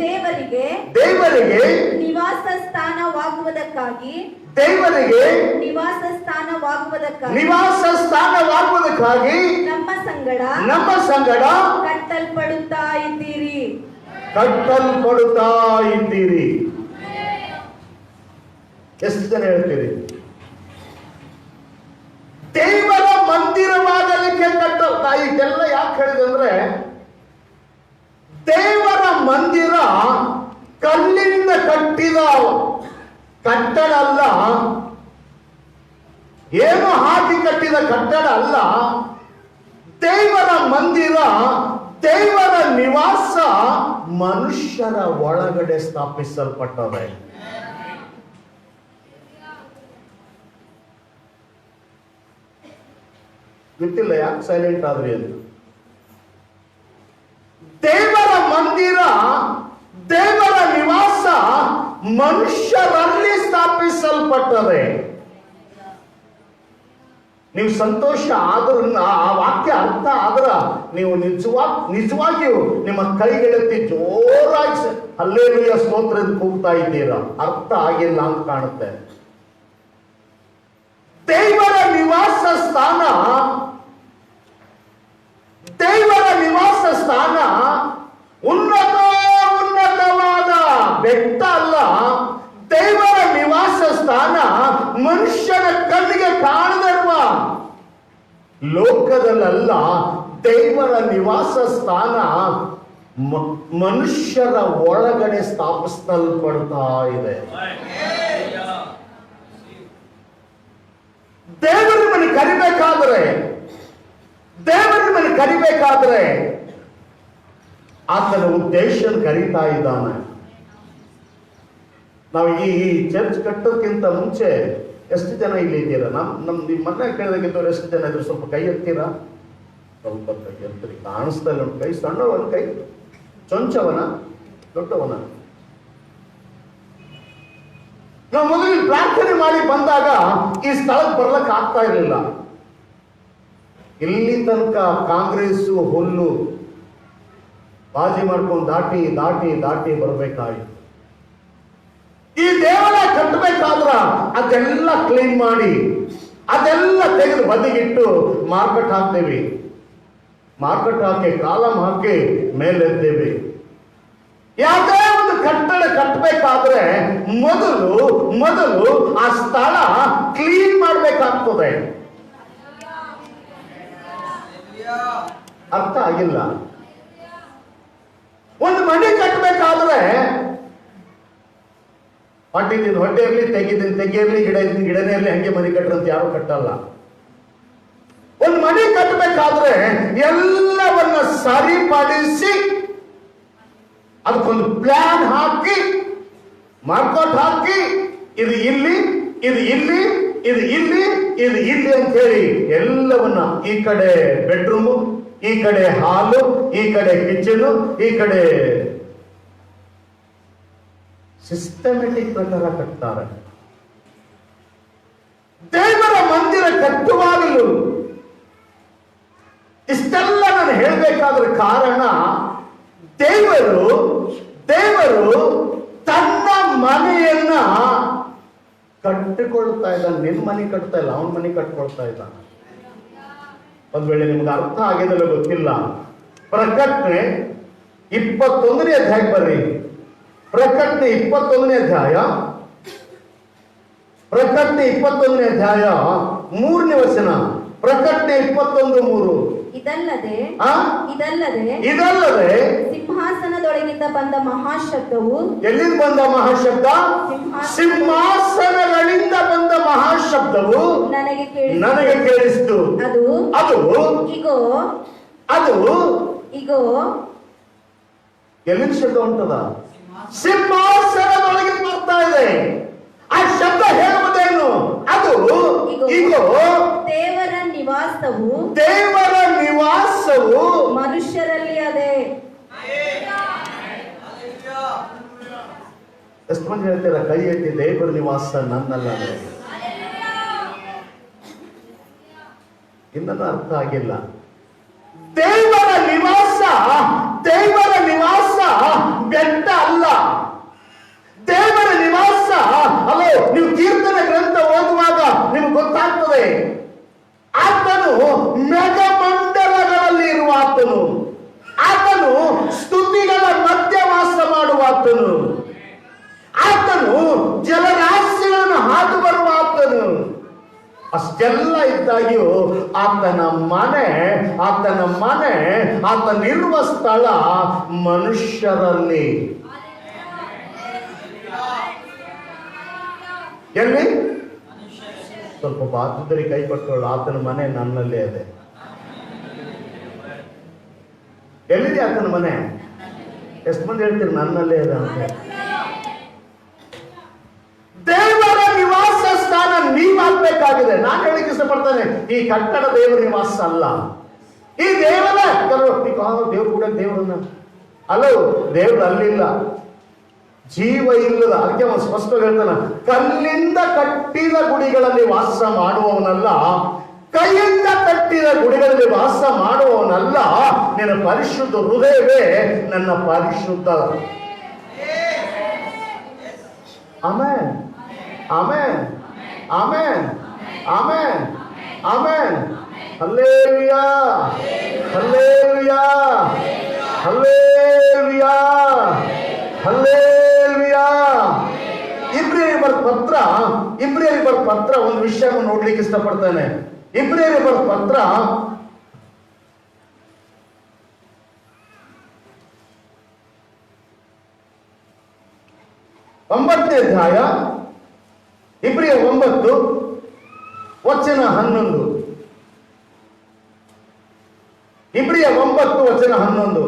ದೇವರಿಗೆ ನಿವಾಸ ಸ್ಥಾನವಾಗುವುದಕ್ಕಾಗಿ ನಮ್ಮ ಸಂಗಡ ಕಟ್ಟಲ್ಪಡುತ್ತಾ ಇದ್ದೀರಿ. ಎಷ್ಟು ಜನ ಹೇಳ್ತೀರಿ? ದೇವರ ಮಂದಿರವಾಗಲಿಕ್ಕೆ ಇದೆಲ್ಲ ಯಾಕೆ ಹೇಳಿದಂದ್ರೆ, ದೇವರ ಮಂದಿರ ಕಲ್ಲಿನಿಂದ ಕಟ್ಟಿದ ಕಟ್ಟಡ ಅಲ್ಲ, ಏನು ಹಾಕಿ ಕಟ್ಟಿದ ಕಟ್ಟಡ ಅಲ್ಲ. ದೇವರ ಮಂದಿರ, ದೇವರ ನಿವಾಸ ಮನುಷ್ಯರ ಒಳಗಡೆ ಸ್ಥಾಪಿಸಲ್ಪಟ್ಟದೆ. ಗೊತ್ತಿಲ್ಲ ಯಾಕೆ ಸೈಲೆಂಟ್ ಆದ್ರಿ ಅಂತ. ದೇವರ ಮಂದಿರ, ದೇವರ ನಿವಾಸ ಮನುಷ್ಯರಲ್ಲಿ ಸ್ಥಾಪಿಸಲ್ಪಟ್ಟದೆ. ನೀವು ಸಂತೋಷ ಆದ್ರೂ, ಆ ವಾಕ್ಯ ಅರ್ಥ ಆದ್ರ ನೀವು ನಿಜವಾಗಿಯೂ ನಿಮ್ಮ ಕೈಗೆಳೆತ್ತಿ ಜೋರಾಗಿ ಹಲ್ಲೆಲೂಯಾ ಸ್ತೋತ್ರ ಕೂಗ್ತಾ ಇದ್ದೀರಾ. ಅರ್ಥ ಆಗಿಲ್ಲ ಅಂತ ಕಾಣುತ್ತೆ. ದೇವರ ನಿವಾಸ ಸ್ಥಾನ ಉನ್ನತವಾದ ಬೆಟ್ಟ ಅಲ್ಲ. ದೇವರ ನಿವಾಸ ಸ್ಥಾನ ಮನುಷ್ಯನ ಕಣ್ಣಿಗೆ ಕಾಣದಿರುವ ಲೋಕದಲ್ಲ. ದೇವರ ನಿವಾಸ ಸ್ಥಾನ ಮನುಷ್ಯರ ಒಳಗಡೆ ಸ್ಥಾಪಿಸಲ್ಪಡ್ತಾ ಇದೆ. ದೇವರ ಮನೆ ಕರಿಬೇಕಾದ್ರೆ ಆತನ ಉದ್ದೇಶ ಕರೀತಾ ಇದ್ದಾನೆ. ನಾವು ಈ ಚರ್ಚ್ ಕಟ್ಟೋದಕ್ಕಿಂತ ಮುಂಚೆ ಎಷ್ಟು ಜನ ಇಲ್ಲಿ ಇದ್ದೀರಾ? ನಿಮ್ಮ ಮನೆ ಕೇಳಿದಾಗಿದ್ದವ್ರು ಎಷ್ಟು ಜನ ಇದ್ರು? ಸ್ವಲ್ಪ ಕೈ ಎತ್ತೀರಾ? ಸ್ವಲ್ಪ ಕೈ ಎತ್ತೀರಿ. ಕಾಣಿಸ್ತಾ ಇಲ್ಲ. ಕೈ ಸಣ್ಣವನ ಕೈ, ಚೊಂಚವನ ದೊಡ್ಡವನ? ನಾವು ಮೊದಲು ಪ್ರಾರ್ಥನೆ ಮಾಡಿ ಬಂದಾಗ ಈ ಸ್ಥಳಕ್ಕೆ ಬರ್ಲಕ್ಕೆ ಆಗ್ತಾ ಇರಲಿಲ್ಲ. ಇಲ್ಲಿ ತನಕ ಕಾಂಗ್ರೆಸ್ ಹುಲ್ಲು ಬಾಜಿ ಮಾಡ್ಕೊಂಡು ದಾಟಿ ಬರಬೇಕಾಗಿತ್ತು. ಈ ದೇವಾಲಯ ಕಟ್ಟಬೇಕಾದ್ರ ಅದೆಲ್ಲ ಕ್ಲೀನ್ ಮಾಡಿ ಅದೆಲ್ಲ ತೆಗೆದು ಬದಿಗಿಟ್ಟು ಮಾರ್ಕೆಟ್ ಹಾಕ್ತೇವೆ. ಮಾರ್ಕೆಟ್ ಹಾಕಿ ಕಾಲಂ ಹಾಕಿ ಮೇಲೆದ್ದೇವೆ. ಯಾವುದೇ ಒಂದು ಕಟ್ಟಡ ಕಟ್ಟಬೇಕಾದ್ರೆ ಮೊದಲು ಆ ಸ್ಥಳ ಕ್ಲೀನ್ ಮಾಡಬೇಕಾಗ್ತದೆ. ಅರ್ಥ ಆಗಿಲ್ಲ? ಒಂದು ಮನೆ ಕಟ್ಟಬೇಕಾದ್ರೆ ಹೊಟ್ಟಿದ್ದೀನಿ ಹೊಟ್ಟೆ ಇರಲಿ, ತೆಗಿರ್ಲಿ, ಗಿಡನೇ ಇರಲಿ, ಹಂಗೆ ಮನೆ ಕಟ್ಟರಂತ ಯಾರು ಕಟ್ಟಲ್ಲ. ಒಂದು ಮನೆ ಕಟ್ಟಬೇಕಾದ್ರೆ ಎಲ್ಲವನ್ನ ಸರಿಪಡಿಸಿ ಅದಕ್ಕೊಂದು ಪ್ಲಾನ್ ಹಾಕಿ ಮಾರ್ಕೆಟ್ ಹಾಕಿ ಇದು ಇಲ್ಲಿ ಅಂತ ಹೇಳಿ ಎಲ್ಲವನ್ನ, ಈ ಕಡೆ ಬೆಡ್ರೂಮು, ಈ ಕಡೆ ಹಾಲು, ಈ ಕಡೆ ಕಿಚನು, ಈ ಕಡೆ ಸಿಸ್ಟಮೆಟಿಕ್ ಪ್ರಕಾರ ಕಟ್ತಾರೆ. ದೇವರ ಮಂದಿರ ಕಟ್ಟುವಾಗಲೂ ಇಷ್ಟೆಲ್ಲ ನಾನು ಹೇಳಬೇಕಾದ್ರೆ ಕಾರಣ, ದೇವರು ತನ್ನ ಮನೆಯನ್ನ ಕಟ್ಟಿಕೊಳ್ತಾ ಇದ್ದಾನೆ. ನಿನ್ನ ಮನೆ ಕಟ್ತಾ ಇಲ್ಲ, ಅವನ ಮನೆ ಕಟ್ಕೊಳ್ತಾ ಇದ್ದಾನೆ. ಒಂದ್ ವೇಳೆ ನಿಮ್ಗೆ ಅರ್ಥ ಆಗಿದೆಲ್ಲ ಗೊತ್ತಿಲ್ಲ. ಪ್ರಕಟಣೆ 21ನೇ ಅಧ್ಯಾಯಕ್ಕೆ ಬರ್ರಿ. ಪ್ರಕಟಣೆ 21ನೇ ಅಧ್ಯಾಯ 3ನೇ ವಚನ. ಪ್ರಕಟಣೆ 21:3. ಇದಲ್ಲದೆ ಸಿಂಹಾಸನದೊಳಗಿಂದ ಬಂದ ಮಹಾಶಬ್ದವು. ಎಲ್ಲಿಂದ ಬಂದ ಮಹಾಶಬ್ದ? ಸಿಂಹಾಸನಗಳಿಂದ ಬಂದ ಮಹಾಶಬ್ದವು ನನಗೆ ಕೇಳಿಸಿತು. ಅದು ಅದು ಇಗೋ ಎಲ್ಲಿನ ಶಬ್ದ ಉಂಟದ? ಸಿಂಹಾಸನದೊಳಗೆ ಬರ್ತಾ ಇದೆ. ಆ ಶಬ್ದ ಹೇಳುವುದೇನು? ಅದು ಇಗೋ ದೇವರ ನಿವಾಸವು, ದೇವರ ನಿವಾಸವು ಮನುಷ್ಯರಲ್ಲಿ ಅದೇ. ಎಷ್ಟು ಮಂದಿ ಹೇಳ್ತೀರ ಕೈ ಎತ್ತಿ, ದೇವರ ನಿವಾಸ ನನ್ನಲ್ಲ? ಇನ್ನೂ ಅರ್ಥ ಆಗಿಲ್ಲ. ದೇವರ ನಿವಾಸ, ದೇವರ ನಿವಾಸ ಬೆಟ್ಟ ಅಲ್ಲ. ದೇವರ ನಿವಾಸ ಅಲ್ಲೋ, ನೀವು ಕೀರ್ತನೆ ಗ್ರಂಥ ಓದುವಾಗ ನಿಮ್ಗೆ ಗೊತ್ತಾಗ್ತದೆ. ಆತನು ಮೇಘಮಂಡಲಗಳಲ್ಲಿ ಇರುವ ಆತನು, ಆತನು ಸ್ತುತಿಗಳ ಮಧ್ಯ ವಾಸ ಮಾಡುವ ಆತನು, ಆತನು ಜಲರಾಶಿಗಳನ್ನು ಹಾದು ಬರುವ ಆತನು. ಅಷ್ಟೆಲ್ಲ ಇದ್ದಾಗಿಯೂ ಆತನ ಮನೆ, ಆತನಿರುವ ಸ್ಥಳ ಮನುಷ್ಯರಲ್ಲಿ. ಎಲ್ಲಿ? ಸ್ವಲ್ಪ ಬಾತುದರಿ ಕೈ ಕೊಟ್ಟವಳು, ಆತನ ಮನೆ ನನ್ನಲ್ಲೇ ಇದೆ. ಎಲ್ಲಿದೆ ಆತನ ಮನೆ? ಎಷ್ಟು ಮಂದಿ ಹೇಳ್ತೀರಿ ನನ್ನಲ್ಲೇ ಇದೆ ಅಂತ? ದೇವರ ನಿವಾಸ ಸ್ಥಾನ ನೀವಾಗಬೇಕಾಗಿದೆ. ನಾನು ಹೇಳಿಕ್ಕೆ ಇಷ್ಟಪಡ್ತೇನೆ, ಈ ಕಟ್ಟಡ ದೇವರ ನಿವಾಸ ಅಲ್ಲ. ಈ ದೇವರ ದೇವ್ರು ಕೂಡ ದೇವರನ್ನ ಅಲ್ಲೋ, ದೇವರು ಅಲ್ಲಿಲ್ಲ, ಜೀವ ಇಲ್ಲದ. ಅದಕ್ಕೆ ಅವನು ಸ್ಪಷ್ಟವಾಗಿ ಹೇಳ್ತಾನ, ಕಲ್ಲಿಂದ ಕಟ್ಟಿದ ಗುಡಿಗಳಲ್ಲಿ ವಾಸ ಮಾಡುವವನಲ್ಲ, ಕೈಯಿಂದ ಕಟ್ಟಿದ ಗುಡಿಗಳಲ್ಲಿ ವಾಸ ಮಾಡುವವನಲ್ಲ, ನಿನ್ನ ಪರಿಶುದ್ಧ ಹೃದಯವೇ ನನ್ನ ಪರಿಶುದ್ಧ. Amen, amen, amen, amen, amen. Hallelujah, hallelujah, hallelujah, hallelujah. ಇಬ್ರಿಯರಿಗೆ ಬರೆದ ಪತ್ರ ಒಂದು ವಿಷಯ ನೋಡ್ಲಿಕ್ಕೆ ಇಷ್ಟಪಡ್ತಾನೆ. ಇಬ್ರಿಯರಿಗೆ ಬರೆದ ಪತ್ರ 9ನೇ ಅಧ್ಯಾಯ, ಇಬ್ರಿಯ 9 ವಚನ 11. ಇಬ್ರಿಯ 9 ವಚನ 11.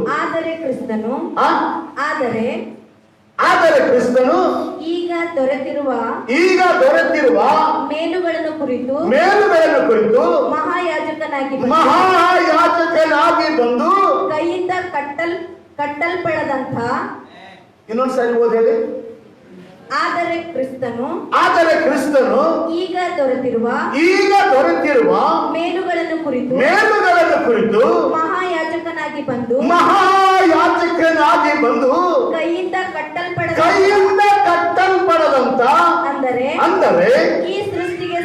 ಆದರೆ ಕ್ರಿಸ್ತನು ಈಗ ದೊರೆತಿರುವ ಮೇಲುಗಳನ್ನು ಕುರಿತು ಮಹಾಯಾಜಕನಾಗಿ ಬಂದು ಕೈಯಿಂದ ಕಟ್ಟಲ್ಪಡದಂಥ. ಇನ್ನೊಂದ್ಸರಿ ಓದಿ ಹೇಳಿ. ಆದರೆ ಕ್ರಿಸ್ತನು ಈಗ ದೊರೆತಿರುವ ಮೇಲುಗಳನ್ನು ಕುರಿತು ಮಹಾಯಾಜಕನಾಗಿ ಬಂದು ಕೈಯಿಂದ ಕಟ್ಟಲ್ಪಡದಂತ, ಅಂದರೆ ಈ ಸೃಷ್ಟಿಗೆ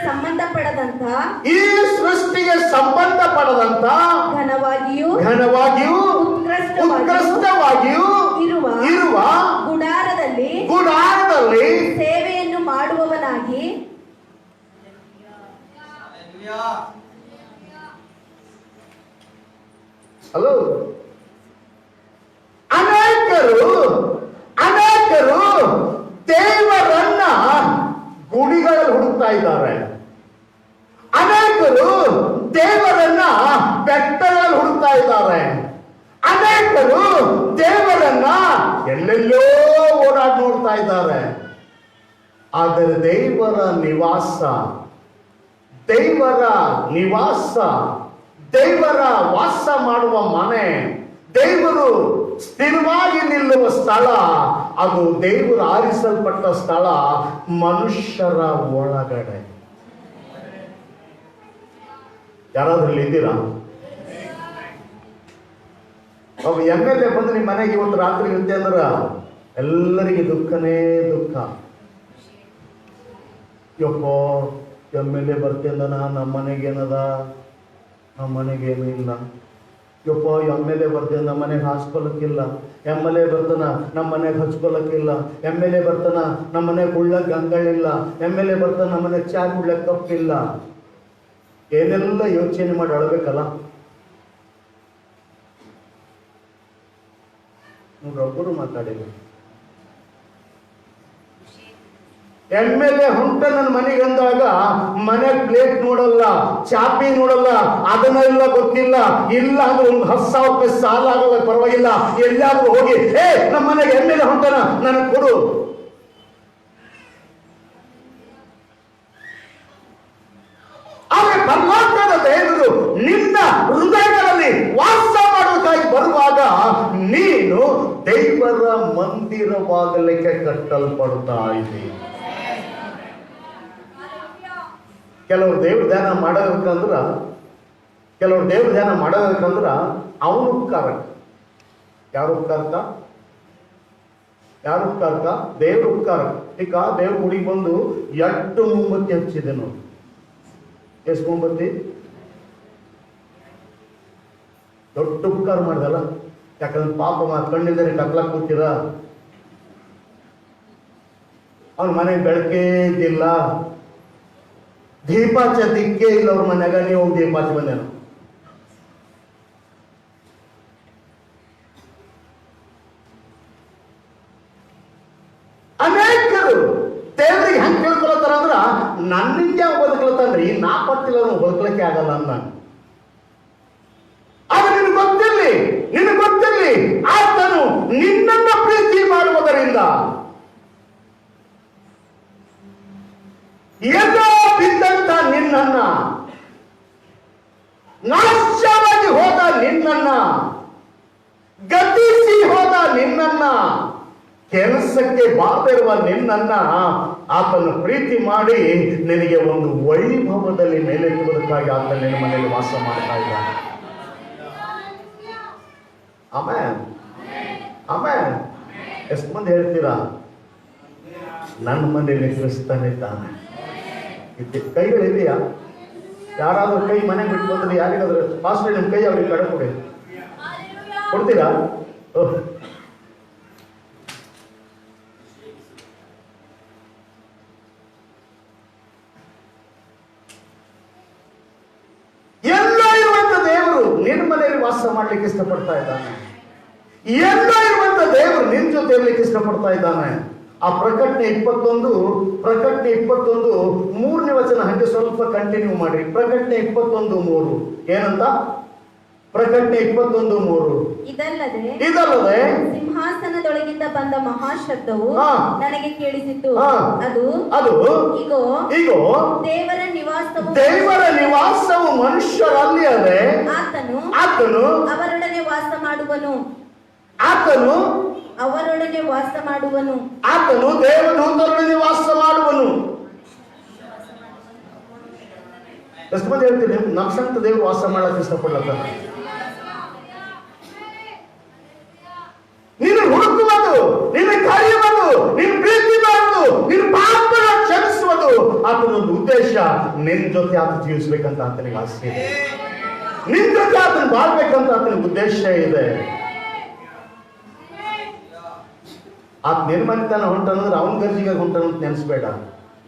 ಸಂಬಂಧಪಡದಂತ ಘನವಾಗಿಯೂ ಉತ್ಕೃಷ್ಟವಾಗಿಯೂ ಇರುವ ಗುಡಾರದಲ್ಲಿ ಸೇವೆಯನ್ನು ಮಾಡುವವನಾಗಿ ಹಲೋ, ಅನೇಕರು ದೇವರನ್ನ ಗುಡಿಗಳಲ್ಲಿ ಹುಡುಕ್ತಾ ಇದ್ದಾರೆ. ಅನೇಕರು ದೇವರನ್ನ ಬೆಟ್ಟಗಳಲ್ಲಿ ಹುಡುಕ್ತಾ ಇದ್ದಾರೆ. ಅನೇಕರು ದೇವರನ್ನ ಎಲ್ಲೆಲ್ಲೋ ಓಡಾಡಿ ನೋಡ್ತಾ ಇದ್ದಾರೆ. ಆದರೆ ದೇವರ ವಾಸ ಮಾಡುವ ಮನೆ, ದೇವರು ಸ್ಥಿರವಾಗಿ ನಿಲ್ಲುವ ಸ್ಥಳ, ಅದು ದೇವರು ಆರಿಸಲ್ಪಟ್ಟ ಸ್ಥಳ ಮನುಷ್ಯರ ಒಳಗಡೆ. ಯಾರಾದ್ರಲ್ಲಿ ಇದ್ದೀರಾ? ಒಬ್ಬ MLA ಬಂದು ನಿಮ್ಮ ಮನೆಗೆ ಇವತ್ತು ರಾತ್ರಿ ಇರುತ್ತೆ ಅಂದ್ರ ಎಲ್ಲರಿಗೆ ದುಃಖನೇ ದುಃಖ. ಯಪ್ಪ MLA ಬರ್ತಿಂದನ ನಮ್ಮ ಮನೆಗೇನದ? ನಮ್ಮ ಮನೆಗೇನು ಇಲ್ಲ. ಯಪ್ಪ MLA ಬರ್ತಾನ ನಮ್ಮ ಮನೆಗೆ ಹಾಸ್ಕೊಳಕ್ಕಿಲ್ಲ. MLA ಬರ್ತಾನ ನಮ್ಮ ಮನೆಗೆ ಹಚ್ಕೊಳಕ್ಕಿಲ್ಲ. MLA ಬರ್ತಾನ ನಮ್ಮ ಮನೆಗೆ ಉಳ್ಳಕ್ ಗಂಗಳಿಲ್ಲ. MLA ಬರ್ತಾನ ನಮ್ಮ ಮನೆಗೆ ಚಾ ಕುಡ್ಲಕ್ ಕಪ್ಪಿಲ್ಲ. ಏನೆಲ್ಲ ಯೋಚನೆ ಮಾಡಿ ಅಳಬೇಕಲ್ಲ. ನೋಡ್ರೊಬ್ಬರು ಮಾತಾಡಿಲ್ಲ. ಎಮ್ಮೆಲೆ ಹೊಂಟ ನನ್ನ ಮನೆಗೆ ಅಂದಾಗ ಮನೆ ಪ್ಲೇಟ್ ನೋಡಲ್ಲ, ಚಾಪಿ ನೋಡಲ್ಲ, ಅದನ್ನೆಲ್ಲ ಗೊತ್ತಿಲ್ಲ. ಇಲ್ಲ ಅಂದ್ರೆ ಒಂದು 10,000 ರೂಪಾಯಿ ಸಾಲ ಆಗಲ್ಲ, ಪರವಾಗಿಲ್ಲ, ಎಲ್ಲಾದ್ರೂ ಹೋಗಿ ನಮ್ಮ ಮನೆಗೆ ಎಮ್ಮೆಲೆ ಹೊಂಟನ ನನಗೆ ಕೊಡು. ಆದರೆ ಪರಲೋಕದ ದೇವರು ನಿನ್ನ ಹೃದಯಗಳಲ್ಲಿ ವಾಸ ಮಾಡುವುದಾಗಿ ಬರುವಾಗ ನೀನು ದೇವರ ಮಂದಿರವಾಗಲಿಕ್ಕೆ ಕಟ್ಟಲ್ಪಡ್ತಾ ಇದ್ದೀ. ಕೆಲವರು ದೇವ್ರ ಧ್ಯಾನ ಮಾಡೋದಕ್ಕಂದ್ರ ಅವನು ಉಪಕಾರಕ. ಯಾರು ಉಪಕಾರಕ? ದೇವ್ರ ಉಪಕಾರಕ. ಈಗ ದೇವ್ರ ಗುಡಿಗೆ ಬಂದು 8 ಮೊಂಬತ್ತಿ ಹಚ್ಚಿದೆ ನೋಡಿ. ಎಷ್ಟು ಮೊಂಬತ್ತಿ? ದೊಡ್ಡ ಉಪಕಾರ ಮಾಡಿದಲ್ಲ. ಯಾಕಂದ್ರೆ ಪಾಪ ಕಣ್ಣಿಲ್ದರೆ ಕತ್ಲಾಕ್ ಕೂತೀರ. ಅವನ ಮನೆಗೆ ಬೆಳಕೇ ಇದ್ದಿಲ್ಲ, ದೀಪ ಹಚ್ಚದಿಕ್ಕೆ ಇಲ್ಲ ಅವ್ರ ಮನ್ಯಾಗ. ನೀವು ಹೋಗಿ ದೀಪ ಹಚ್ಚಿ ಬಂದೇನು? ಅನೇಕರು ದೇವರಿಗೆ ಹೆಂಗ್ ಕೇಳ್ಕೊಳತ್ತಾರ ಅಂದ್ರ ನನ್ನಿಂದ ಬದುಕಲತ್ತಂದ್ರಿ, ನಾ ಕೊಟ್ಟಿಲ್ಲ ಬದುಕಲಿಕ್ಕೆ ಆಗಲ್ಲ ಅನ್ನ. ಆದ್ರೆ ನಿನಗೆ ಗೊತ್ತಿರ್ಲಿ ಆತನು ನಿನ್ನನ್ನ ಪ್ರೀತಿ ಮಾಡುವುದರಿಂದ ಎಲ್ಲೋ ಬಿದ್ದಂತ ನಿನ್ನನ್ನ, ನಾಶವಾಗಿ ಹೋದ ನಿನ್ನನ್ನ, ಗತಿಸಿ ಹೋದ ನಿನ್ನನ್ನ, ಕೆಲಸಕ್ಕೆ ಬಾರದಿರುವ ನಿನ್ನನ್ನ ಆತನ ಪ್ರೀತಿ ಮಾಡಿ ನಿನಗೆ ಒಂದು ವೈಭವದಲ್ಲಿ ಮೇಲೆತ್ತುವುದಕ್ಕಾಗಿ ಆತ ನಿನ್ನ ಮನೆಯಲ್ಲಿ ವಾಸ ಮಾಡ್ತಾ ಇದ್ದಾನೆ. ಆಮೇಲೆ ಎಷ್ಟು ಮಂದಿ ಹೇಳ್ತೀರಾ ನನ್ನ ಮನೆಯಲ್ಲಿ ಕ್ರಿಸ್ತನಿದ್ದಾನೆ? ಕೈಗಳಿದೆಯಾ? ಯಾರಾದ್ರೂ ಕೈ ಮನೆ ಬಿಟ್ಟು ಬಂದ್ರೆ ಯಾರಿಗಾದ್ರೂ ಪಾಸ್ಟರ್ ನಿಮ್ಮ ಕೈ ಅವ್ರಿಗೆ ಕಡೆ ಕೊಡಿ, ಕೊಡ್ತೀರಾ? ಎಲ್ಲ ಇರುವಂತ ದೇವರು ನಿನ್ನ ಮನೆಯಲ್ಲಿ ವಾಸ ಮಾಡ್ಲಿಕ್ಕೆ ಇಷ್ಟಪಡ್ತಾ ಇದ್ದಾನೆ. ಎಲ್ಲ ಇರುವಂತ ದೇವರು ನಿನ್ ಜೊತೆ ಇರ್ಲಿಕ್ಕೆ ಇಷ್ಟಪಡ್ತಾ ಇದ್ದಾನೆ. ಆ ಪ್ರಕಟಣೆ 21 3ನೇ ವಚನ ಹಾಗೆ ಸ್ವಲ್ಪ ಕಂಟಿನ್ಯೂ ಮಾಡಿ. ಪ್ರಕಟಣೆ 21:3 ಏನಂತ? ಪ್ರಕಟಣೆ 21:3 ಇದಲ್ಲದೆ ಸಿಂಹಾಸನದೊಳಗಿಂದ ಬಂದ ಮಹಾಶಬ್ದವು ನನಗೆ ಕೇಳಿಸಿತು. ಅದು ಇಗೋ ದೇವರ ನಿವಾಸವು ಮನುಷ್ಯರಲ್ಲಿ ಅದೇ. ಆತನು ಅವರೊಡನೆ ವಾಸ ಮಾಡುವನು. ಆತನು ದೇವದೂತರೊಡನೆ ವಾಸ ಮಾಡುವನು. ಎಷ್ಟು ಮಂದಿ ಹೇಳ್ತೀನಿ ನಮ್ಮ ಸ್ವಂತ ದೇವರು ವಾಸ ಮಾಡಕ್ಕೆ ಇಷ್ಟಪಡ್ಲತ್ತ? ನೀನು ಹುಡುಕುವುದು, ನೀನು ಕರೆಯುವುದು, ನೀನು ಪ್ರೀತಿ ಮಾಡುವುದು, ನೀನು ಪಾಪಗಳ ಕ್ಷಮಿಸುವುದು ಆತನೊಂದು ಉದ್ದೇಶ. ನಿನ್ ಜೊತೆ ಆತ ಜೀವಿಸ್ಬೇಕಂತ ಆತನಿಗೆ ಆಸೆ ಇದೆ. ನಿನ್ ಜೊತೆ ಆತನ ಬಾಳ್ಬೇಕಂತ ಆತನಿಗೆ ಉದ್ದೇಶ ಇದೆ. ಆತ ನಿರ್ಮನಿತನ ಹೊಂಟನಂದ್ರೆ ಅವನ ಗರ್ಜಿಗೆ ಹೊಂಟನಂತ ನೆನೆಸ್ಬೇಡ.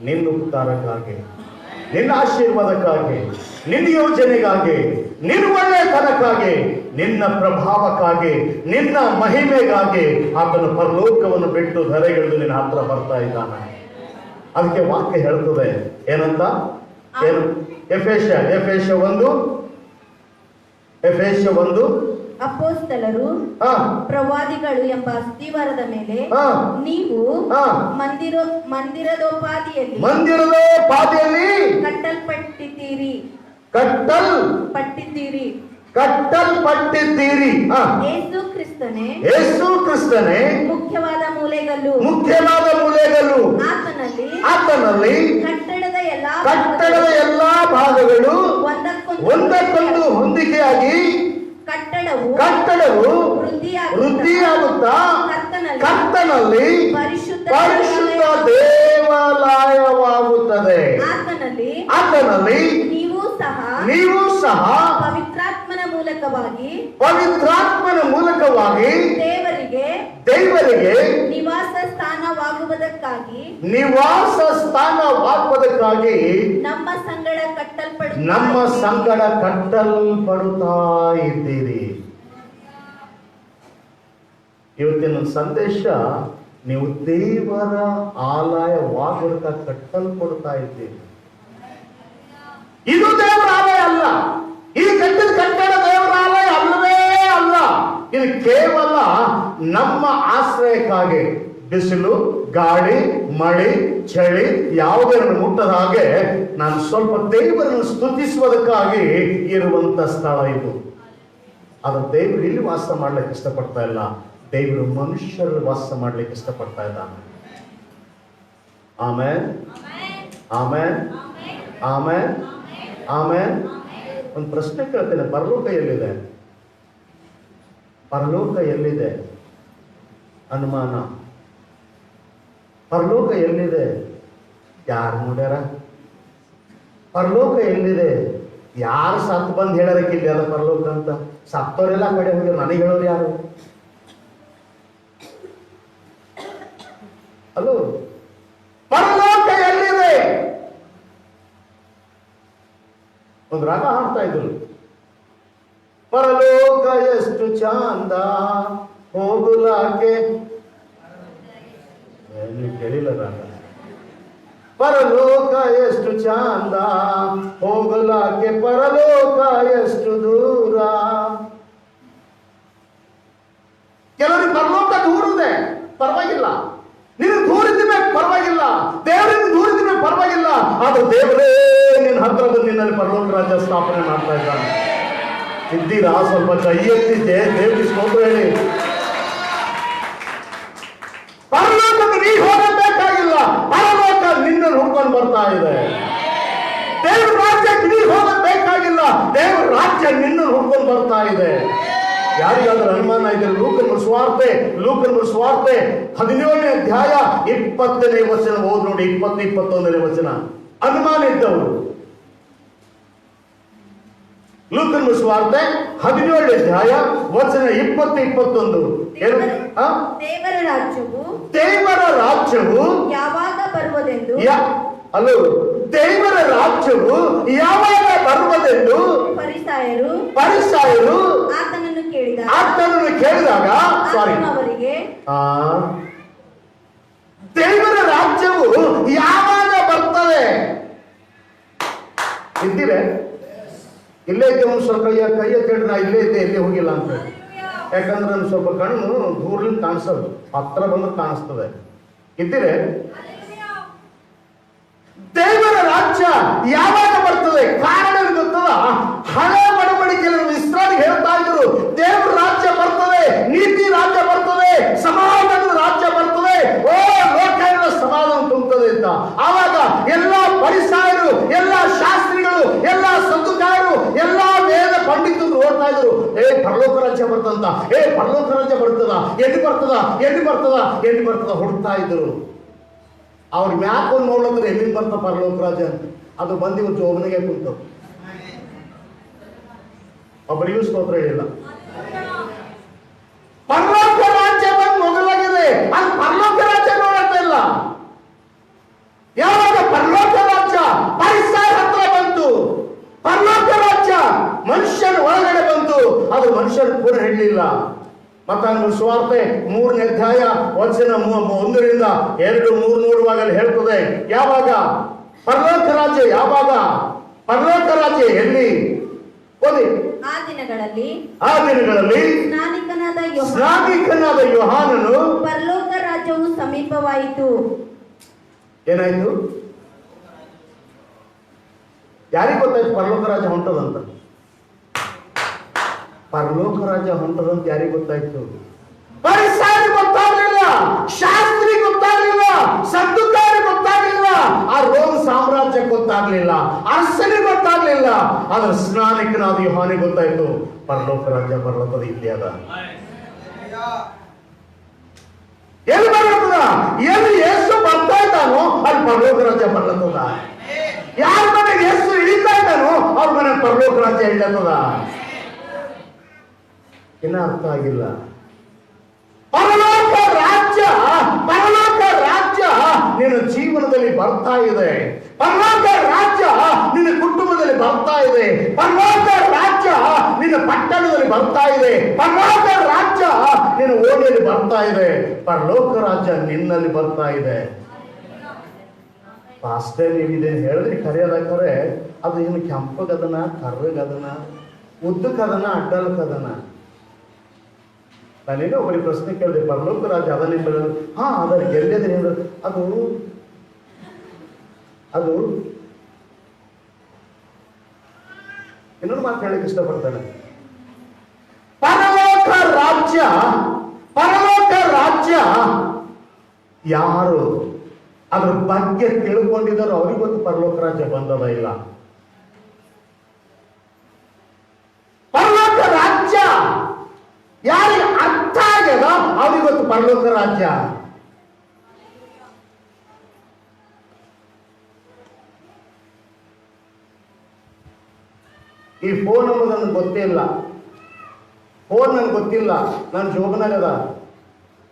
ನಿನ್ನ ಉಪಕಾರಕ್ಕಾಗಿ, ನಿನ್ನ ಆಶೀರ್ವಾದಕ್ಕಾಗಿ, ನಿನ್ನ ಯೋಜನೆಗಾಗಿ, ನಿನ್ನ ಒಳ್ಳೆತನಕ್ಕಾಗಿ, ನಿನ್ನ ಪ್ರಭಾವಕ್ಕಾಗಿ, ನಿನ್ನ ಮಹಿಮೆಗಾಗಿ ಆತನು ಪರಲೋಕವನ್ನು ಬಿಟ್ಟು ಧರೆಗಿಳಿದು ನಿನ್ನ ಹತ್ರ ಬರ್ತಾ ಇದ್ದಾನೆ. ಅದಕ್ಕೆ ವಾಕ್ಯ ಹೇಳ್ತದೆ ಏನಂತ? ಎಫೆಸ 1 ಅಪೊಸ್ತಲರು ಪ್ರವಾದಿಗಳು ಎಂಬ ಅಸ್ತಿವಾರದ ಮೇಲೆ ನೀವು ಮಂದಿರದೋಪಾದಿಯಲ್ಲಿ ಕಟ್ಟಲ್ಪಟ್ಟಿದ್ದೀರಿ. ಯೇಸು ಕ್ರಿಸ್ತನೇ ಮುಖ್ಯವಾದ ಮೂಲೆಗಲ್ಲು. ಆತನಲ್ಲಿ ಕಟ್ಟಡದ ಎಲ್ಲಾ ಭಾಗಗಳು ಒಂದಕ್ಕೊಂದು ಹೊಂದಿಕೆಯಾಗಿ ಕಟ್ಟಡವು ವೃದ್ಧಿಯಾಗುತ್ತಾ ಕರ್ತನಲ್ಲಿ ಪರಿಶುದ್ಧ ದೇವಾಲಯವಾಗುತ್ತದೆ. ಆತನಲ್ಲಿ ನೀವು ಸಹ ಪವಿತ್ರಾತ್ಮನ ಮೂಲಕವಾಗಿ ದೇವರಿಗೆ ನಿವಾಸ ಸ್ಥಾನವಾಗುವುದಕ್ಕಾಗಿ ನಮ್ಮ ಸಂಗಡ ಕಟ್ಟಲ್ಪಡುತ್ತಾ ಇದ್ದೀರಿ. ಇವತ್ತಿನ ಸಂದೇಶ ನೀವು ದೇವರ ಆಲಯವಾಗಿರಕ ಕಟ್ಟಲ್ಪಡ್ತಾ ಇದ್ದೀರಿ. ಇದು ದೇವರ ಆಲಯ ಅಲ್ಲ. ಈ ಕಟ್ಟಿದ ಕಟ್ಟಡ ದೇವರ ಆಲಯ ಅಲ್ಲವೇ ಅಲ್ಲ. ಇದು ಕೇವಲ ನಮ್ಮ ಆಶ್ರಯಕ್ಕಾಗಿ, ಬಿಸಿಲು, ಗಾಳಿ, ಮಳೆ, ಚಳಿ ಯಾವುದೇ ಮುಟ್ಟದ ಹಾಗೆ ನಾನು ಸ್ವಲ್ಪ ದೇವರನ್ನು ಸ್ತುತಿಸುವುದಕ್ಕಾಗಿ ಇರುವಂತ ಸ್ಥಳ ಇದು. ಅದು ದೇವರು ಇಲ್ಲಿ ವಾಸ ಮಾಡ್ಲಿಕ್ಕೆ ಇಷ್ಟಪಡ್ತಾ ಇಲ್ಲ. ದೇವರು ಮನುಷ್ಯರು ವಾಸ ಮಾಡ್ಲಿಕ್ಕೆ ಇಷ್ಟಪಡ್ತಾ ಇದ್ದಾನೆ. ಆಮೇನ್, ಆಮೇನ್, ಆಮೇನ್, ಆಮೇನ್. ಒಂದು ಪ್ರಶ್ನೆ ಕೇಳ್ತೇನೆ, ಪರಲೋಕ ಎಲ್ಲಿದೆ? ಪರಲೋಕ ಎಲ್ಲಿದೆ? ಅನುಮಾನ. ಪರಲೋಕ ಎಲ್ಲಿದೆ? ಯಾರು ನೋಡ್ಯಾರ? ಪರಲೋಕ ಎಲ್ಲಿದೆ? ಯಾರು ಸತ್ತು ಬಂದು ಹೇಳೋದಕ್ಕಿಲ್ಲ ಅದ ಪರಲೋಕ ಅಂತ? ಸತ್ತವರೆಲ್ಲ ಕಡೆ ಹೋಗಿ ನನಗೆ ಹೇಳೋರು ಯಾರು? ಅಲ್ಲೋ, ಪರಲೋಕ ಎಲ್ಲಿದೆ? ಒಂದು ರಾಗ ಹಾಡ್ತಾ ಇದ್ರು, ಪರಲೋಕ ಎಷ್ಟು ಚಂದ ಹೋಗುಲಾಕೆ. ನೀವು ಕೇಳಿಲ್ಲ ರಾಗ? ಪರಲೋಕ ಎಷ್ಟು ಚಂದ ಹೋಗಲಾಕೆ, ಪರಲೋಕ ಎಷ್ಟು ದೂರ. ಕೆಲವರಿಗೆ ಪರಲೋಕ ದೂರ ಇದೆ, ಪರವಾಗಿಲ್ಲ. ನೀನು ದೂರ ಇದ್ದೀವಿ ಪರವಾಗಿಲ್ಲ, ದೇವರಿಂದ ದೂರ ಇದ್ದೀವಿ ಪರವಾಗಿಲ್ಲ. ಆದ್ರೆ ದೇವರೇ ನಿನ್ನ ಹತ್ರ ಬಂದು ನಿನ್ನಲ್ಲಿ ಪರಲೋಕ ರಾಜ್ಯ ಸ್ಥಾಪನೆ ಮಾಡ್ತಾ ಇದ್ದಾನೆ. ಇದ್ದೀರಾ? ಸ್ವಲ್ಪ ಕೈ ಎತ್ತಿದ್ದೆ, ದೇವರಿಗೆ ಸ್ತೋತ್ರ ಹೇಳಿ. ಪರಲೋಕಕ್ಕೆ ನೀ ಹೋಗಬೇಕಾಗಿಲ್ಲ, ಪರಲೋಕ ನಿನ್ನನ್ನು ಹುಡ್ಕೊಂಡು ಬರ್ತಾ ಇದೆ. ದೇವ್ರ ರಾಜ್ಯಕ್ಕೆ ನೀ ಹೋಗಬೇಕಾಗಿಲ್ಲ, ದೇವ್ರ ರಾಜ್ಯ ನಿನ್ನನ್ನು ಹುಡ್ಕೊಂಡು ಬರ್ತಾ ಇದೆ. ಯಾರಿಗಾದ್ರೂ ಅನುಮಾನ ಇದೆ? ಲೂಕನ ಸುವಾರ್ತೆ 17ನೇ ಅಧ್ಯಾಯ 20ನೇ ವಚನ ಓದ್ ನೋಡಿ. 20-21ನೇ ವಚನ. ಅನುಮಾನ ಇದ್ದವರು ಲೂಕನ ಸುವಾರ್ತೆ 17ನೇ ಅಧ್ಯಾಯ ವಚನ 20-21. ದೇವರ ರಾಜ್ಯವು ಯಾವಾಗ ಬರುವುದೆಂದು, ಅಲ್ಲೋ, ದೇವರ ರಾಜ್ಯವು ಯಾವಾಗ ಬರುವುದೆಂದು ಫರಿಸಾಯರು ಆತನನ್ನು ಕೇಳಿದಾಗ ಅವರಿಗೆ, ದೇವರ ರಾಜ್ಯವು ಯಾವಾಗ ಬರ್ತದೆ? ಇದ್ದೀರೆ? ಇಲ್ಲೇ ಇದ್ದೆ, ಒಂದು ಸ್ವಲ್ಪ ಕೈಯ ಕೇಳಿ ನಾ ಇಲ್ಲೇ ಇದ್ದೆ, ಇಲ್ಲೇ ಹೋಗಿಲ್ಲ ಅಂತ. ಯಾಕಂದ್ರೆ ನನ್ ಸ್ವಲ್ಪ ಕಣ್ಣು ದೂರದಿಂದ ಕಾಣಿಸೋದು, ಹತ್ರ ಬಂದ್ರೆ ಕಾಣಿಸ್ತದೆ. ಇದ್ದೀರೆ? ದೇವರ ರಾಜ್ಯ ಯಾವಾಗ ಬರ್ತದೆ? ಕಾರಣ ಗೊತ್ತದ? ಹಳೆ ಬಡಬಡಿಕೆಯನ್ನು ಇಸ್ರಾಯೇಲ್ ಹೇಳ್ತಾ ಇದ್ರು, ದೇವರ ರಾಜ್ಯ ಬರ್ತದೆ, ನೀತಿ ರಾಜ್ಯ ಬರ್ತದೆ, ಸಮಾಧಾನದ ರಾಜ್ಯ ಬರ್ತದೆ, ಓ ಲೋಕದ ಸಮಾಧಾನ ತುಂಬುತ್ತದೆ ಅಂತ. ಆವಾಗ ಎಲ್ಲಾ ಫರಿಸಾಯರು, ಎಲ್ಲಾ ಶಾಸ್ತ್ರಿಗಳು, ಎಲ್ಲಾ ಸದ್ದುಕಾಯರು, ಎಲ್ಲಾ ವೇದ ಪಂಡಿತರು ಓಡ್ತಾ ಇದ್ರು, ಪರಲೋಕ ರಾಜ್ಯ ಬರ್ತಂತ, ಪರಲೋಕ ರಾಜ್ಯ ಬರ್ತದ, ಎಲ್ಲಿ ಬರ್ತದ, ಎಲ್ಲಿ ಬರ್ತದ, ಎಲ್ಲಿ ಬರ್ತದ ಹುಡುಕ್ತಾ ಇದ್ರು. ಅವ್ರ ಮ್ಯಾಕ್ ಒಂದು ನೋಡ್ಲಂದ್ರೆ ಎಲ್ಲಿಂದ ಬರ್ತ ಪರಲೋಕ ರಾಜ್ಯ ಅಂತ. ಅದು ಬಂದು ಇವ್ರು ಜೋಬನಿಗೆ ಕುಂತು. ಒಬ್ಬರಿಗೂ ಸ್ತೋತ್ರ ಹೇಳಿಲ್ಲ. ಪರಲೋಕ ರಾಜ್ಯ ಬಂದು ಮೊದಲಾಗಿದೆ, ಅದು ಪರಲೋಕ ರಾಜ್ಯ ನೋಡ್ತಾ ಇಲ್ಲ. ಯಾವಾಗ ಪರಲೋಕ ರಾಜ್ಯ ಪರಿಸರ ಹತ್ರ ಬಂತು, ಪರಲೋಕ ರಾಜ್ಯ ಮನುಷ್ಯನ ಒಳಗಡೆ ಬಂತು, ಅದು ಮನುಷ್ಯನ ಪೂರ್ಣ ಹೇಳಲಿಲ್ಲ. ಮತ್ತಾಯನ ಸುವಾರ್ತೆ 3ನೇ ಅಧ್ಯಾಯ ವಚನ 1ರಿಂದ 2-3 ನೋಡುವಾಗ ಹೇಳ್ತದೆ, ಯಾವಾಗ ಪರಲೋಕ ರಾಜ್ಯ, ಯಾವಾಗ ಪರಲೋಕ ರಾಜ್ಯ ಎಲ್ಲಿ? ಓದಿ. ಆ ದಿನಗಳಲ್ಲಿ ಸ್ನಾನಿಕನಾದ ಯೋಹಾನನು, ಪರಲೋಕ ರಾಜ್ಯವು ಸಮೀಪವಾಯಿತು. ಏನಾಯ್ತು? ಯಾರಿಗೆ ಗೊತ್ತಾಯ್ತು ಪರಲೋಕ ರಾಜ್ಯ ಹೊಂಟದಂತ? ಪರಲೋಕ ರಾಜ್ಯ ಹೊಂಟದಂತ ಯಾರಿಗೆ ಗೊತ್ತಾಯ್ತು? ಫರಿಸಾಯರಿಗೆ ಗೊತ್ತಾಗಲಿಲ್ಲ, ಶಾಸ್ತ್ರಿ ಗೊತ್ತಾಗಲಿಲ್ಲ, ಸದ್ದುಕಾಯರಿಗೆ ಗೊತ್ತಾಗಲಿಲ್ಲ, ಆ ರೋಮ ಸಾಮ್ರಾಜ್ಯ ಗೊತ್ತಾಗ್ಲಿಲ್ಲ, ಅರಸನಿಗೆ ಗೊತ್ತಾಗ್ಲಿಲ್ಲ. ಆದ್ರೆ ಸ್ನಾನಿಕನಾದ ಯೋಹಾನಿಗೆ ಗೊತ್ತಾಯ್ತು, ಪರಲೋಕ ರಾಜ್ಯ ಬರ್ಲತ್ತದ, ಇಲ್ಲಿ ಅದ. ಎಲ್ಲಿ ಬರ್ಲತ್ತದ? ಎಲ್ಲಿ ಯೇಸು ಬರ್ತಾ ಇದ್ದಾನೋ ಅಲ್ಲಿ ಪರಲೋಕ ರಾಜ್ಯ ಬರ್ಲತ್ತದ. ಯಾರ ಮನೆಗೆ ಯೇಸು ಇಳಿತಾ ಇದ್ದಾನೋ ಅವ್ರ ಮನೆ ಪರಲೋಕ ರಾಜ್ಯ ಇಲ್ಲತ್ತದ. ಇನ್ನ ಅರ್ಥ ಆಗಿಲ್ಲ. ಪರಲೋಕ ರಾಜ್ಯ ನಿನ್ನ ಜೀವನದಲ್ಲಿ ಬರ್ತಾ ಇದೆ. ಪರಲೋಕ ರಾಜ್ಯ ನಿನ್ನ ಕುಟುಂಬದಲ್ಲಿ ಬರ್ತಾ ಇದೆ. ಪರಲೋಕ ರಾಜ್ಯ ನಿನ್ನ ಪಟ್ಟಣದಲ್ಲಿ ಬರ್ತಾ ಇದೆ. ಪರಲೋಕ ರಾಜ್ಯ ನಿನ್ನ ಓಣಿಯಲ್ಲಿ ಬರ್ತಾ ಇದೆ, ಪರಲೋಕ ರಾಜ್ಯ ನಿನ್ನಲ್ಲಿ ಬರ್ತಾ ಇದೆ. ಪಾಸ್ಟೇ ನೀವು ಇದೇನು ಹೇಳಿದ್ರಿ ಕರೆಯೋದಾಕರೆ ಅದು ಏನು ಕೆಂಪಗದನ, ಕರ್ರಗದನ, ಉದ್ದಕ್ಕದನ, ಅಡ್ಡಲ್ಕದನ? ನಾನೇನೋ ಒಬ್ಬರಿ ಪ್ರಶ್ನೆ ಕೇಳಿದೆ, ಪರಲೋಕ ರಾಜ್ಯ ಅದನ್ನ ಹಾ ಅದರ ಗೆಲ್ಲದೆ ಅದು ಅದು ಇನ್ನೊಂದು ಮಾತು ಹೇಳಕ್ಕೆ ಇಷ್ಟಪಡ್ತಾನೆ. ಪರಲೋಕ ರಾಜ್ಯ ಯಾರು ಅದ್ರ ಬಗ್ಗೆ ತಿಳ್ಕೊಂಡಿದ್ದಾರೋ ಅವ್ರಿಗೆ ಗೊತ್ತು ಪರಲೋಕ ರಾಜ್ಯ ಬಂದದ ಇಲ್ಲ. ಪರಲೋಕ ರಾಜ್ಯ ಯಾರಿಗೆ ಅರ್ಥ ಆಗ್ಯದ ಅವ್ರಿಗೆ ಗೊತ್ತು ಪರಲೋಕ ರಾಜ್ಯ. ಈ ಫೋನ್ ಅನ್ನೋದು ನನಗೆ ಗೊತ್ತೇ ಇಲ್ಲ, ಫೋನ್ ನನಗೆ ಗೊತ್ತಿಲ್ಲ, ನಾನು ಜೋಬನಾಗದ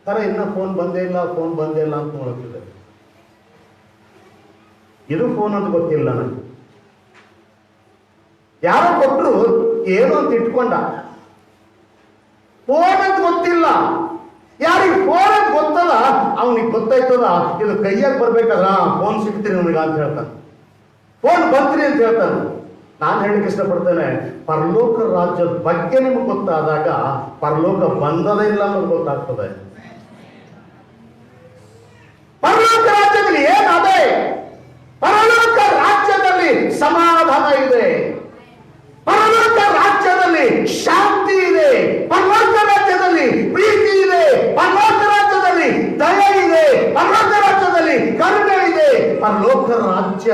ತರ ಇನ್ನ ಫೋನ್ ಬಂದೇ ಇಲ್ಲ ಅಂತ ನೋಡ್ತಿದ್ದೆ. ಇದು ಫೋನ್ ಅಂತ ಗೊತ್ತಿಲ್ಲ ನನಗೆ. ಯಾರೋ ಕೊಟ್ಟರು ಏನೋ ಅಂತ ಇಟ್ಕೊಂಡ, ಫೋನ್ ಅಂತ ಗೊತ್ತಿಲ್ಲ. ಯಾರಿಗೆ ಫೋನ್ ಅಂತ ಗೊತ್ತಲ್ಲ ಅವನಿಗೆ ಗೊತ್ತಾಯ್ತದ ಇದು ಕೈಯಾಗ ಬರ್ಬೇಕಾದ್ರ ಫೋನ್ ಸಿಗ್ತೀರಿ ನನಗ ಅಂತ ಹೇಳ್ತಾನೆ, ಫೋನ್ ಬಂತ್ರಿ ಅಂತ ಹೇಳ್ತಾನೆ. ನಾನು ಹೇಳಕ್ಕೆ ಇಷ್ಟಪಡ್ತೇನೆ, ಪರಲೋಕ ರಾಜ್ಯದ ಬಗ್ಗೆ ನಿಮ್ಗೆ ಗೊತ್ತಾದಾಗ ಪರಲೋಕ ಬಂದದೇ ಇಲ್ಲ ಅನ್ನೋದು ಗೊತ್ತಾಗ್ತದೆ. ಪರಲೋಕ ರಾಜ್ಯದಲ್ಲಿ ಏನಾದೆ? ಪರಲೋಕ ರಾಜ್ಯದಲ್ಲಿ ಸಮಾಧಾನ ಇದೆ, ಪರಲೋಕ ರಾಜ್ಯದಲ್ಲಿ ಶಾಂತಿ ಇದೆ, ಪರಲೋಕ ರಾಜ್ಯದಲ್ಲಿ ಪ್ರೀತಿ ಇದೆ, ಪರಲೋಕ ರಾಜ್ಯದಲ್ಲಿ ದಯೆ ಇದೆ, ಪರಲೋಕ ರಾಜ್ಯದಲ್ಲಿ ಕರುಣೆ ಇದೆ. ಪರಲೋಕ ರಾಜ್ಯ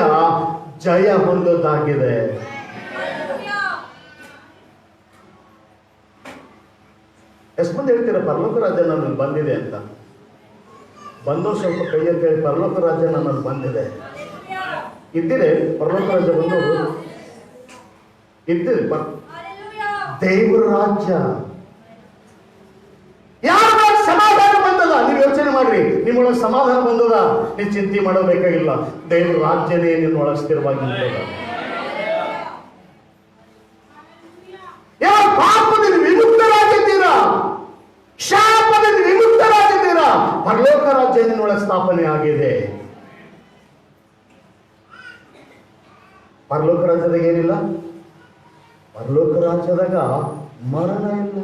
ಜಯ ಹೊಂದೋದಾಗಿದೆ. ಎಷ್ಟು ಮಂದಿ ಹೇಳ್ತೀರಾ ಪರಲೋಕ ರಾಜ್ಯ ನನ್ನಲ್ಲಿ ಬಂದಿದೆ ಅಂತ? ಬಂದೋ ಸ್ವಲ್ಪ ಕೈ ಅಂತ ಹೇಳಿ ಪರಲೋಕ ರಾಜ್ಯ ನನ್ನಲ್ಲಿ ಬಂದಿದೆ. ಇದ್ದಿರೆ ಪರಲೋಕ ರಾಜ್ಯ ಬಂದವರು ಇದ್ದಿರಿ. ದೇವರ ರಾಜ್ಯ ಯಾರ ಸಮಾಧಾನ ಬಂದದ? ನೀವು ಯೋಚನೆ ಮಾಡ್ರಿ, ನಿಮ್ಮೊಳಗೆ ಸಮಾಧಾನ ಬಂದದ, ನೀವು ಚಿಂತೆ ಮಾಡಬೇಕಾಗಿಲ್ಲ. ದೇವರ ರಾಜ್ಯನೇ ನಿನ್ನೊಳಗೆ ಸ್ಥಿರವಾಗಿ ನಿಂತದ. ಯಾವ ಪಾಪದಿಂದ ವಿಮುಕ್ತರಾಗಿದ್ದೀರಾ, ಶಾಪದಿಂದ ವಿಮುಕ್ತರಾಗಿದ್ದೀರಾ, ಪರಲೋಕ ರಾಜ್ಯ ನಿನ್ನೊಳಗೆ ಸ್ಥಾಪನೆ ಆಗಿದೆ. ಪರಲೋಕ ರಾಜ್ಯದಾಗ ಏನಿಲ್ಲ? ಪರಲೋಕ ರಾಜ್ಯದಾಗ ಮರಣ ಇಲ್ಲ.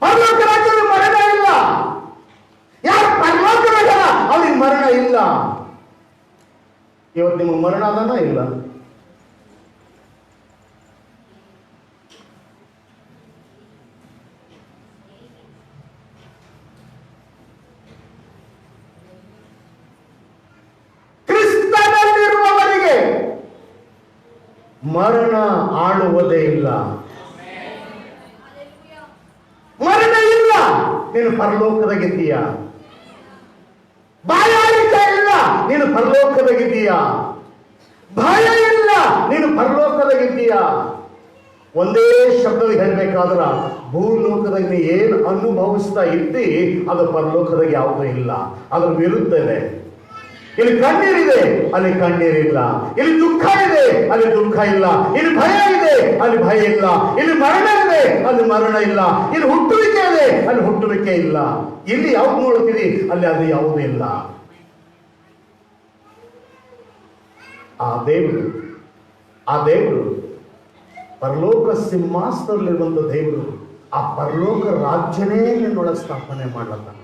ಪರಲೋಕ ರಾಜ್ಯದ ಮರಣ ಇಲ್ಲ. ಯಾರು ಪರಲೋಕದಾಗ ಅವ್ರಿಗೆ ಮರಣ ಇಲ್ಲ. ಇವತ್ತು ನಿಮಗೆ ಮರಣ ಅದನ್ನ ಇಲ್ಲ. ಕ್ರಿಸ್ತನಲ್ಲಿರುವವರಿಗೆ ಮರಣ ಆಳುವುದೇ ಇಲ್ಲ. ಮರಣ ಇಲ್ಲ. ನೀನು ಪರಲೋಕದಾಗಿದ್ದೀಯ. ಬಾಯಾರಿಕೆ ಇಲ್ಲ, ನೀನು ಪರಲೋಕದಾಗಿದ್ದೀಯ. ಭಯ ಇಲ್ಲ, ನೀನು ಪರಲೋಕದಾಗಿದ್ದೀಯ. ಒಂದೇ ಶಬ್ದದ ಹೇಳಬೇಕಾದ್ರ ಭೂಲೋಕದಾಗ ನೀ ಏನು ಅನುಭವಿಸ್ತಾ ಇದ್ದಿ ಅದು ಪರಲೋಕದಾಗ ಯಾವುದೂ ಇಲ್ಲ. ಅದರ ವಿರುದ್ಧ ಇದೆ. ಇಲ್ಲಿ ಕಣ್ಣೀರಿದೆ, ಅಲ್ಲಿ ಕಣ್ಣೀರಿಲ್ಲ. ಇಲ್ಲಿ ದುಃಖ ಇದೆ, ಅಲ್ಲಿ ದುಃಖ ಇಲ್ಲ. ಇಲ್ಲಿ ಭಯ ಇದೆ, ಅಲ್ಲಿ ಭಯ ಇಲ್ಲ. ಇಲ್ಲಿ ಮರಣ ಇದೆ, ಅಲ್ಲಿ ಮರಣ ಇಲ್ಲ. ಇಲ್ಲಿ ಹುಟ್ಟುವಿಕೆ ಇದೆ, ಅಲ್ಲಿ ಹುಟ್ಟುವಿಕೆ ಇಲ್ಲ. ಇಲ್ಲಿ ಯಾವ್ದು ನೋಡ್ತೀವಿ, ಅಲ್ಲಿ ಅದು ಯಾವುದೂ ಇಲ್ಲ. ಆ ದೇವರು ಪರಲೋಕ ಸಿಂಹಾಸನದಲ್ಲಿರುವಂತ ದೇವರು, ಆ ಪರಲೋಕ ರಾಜ್ಯನೇ ನಿನ್ನೊಳಗೆ ಸ್ಥಾಪನೆ ಮಾಡ್ಲತ್ತಾನ.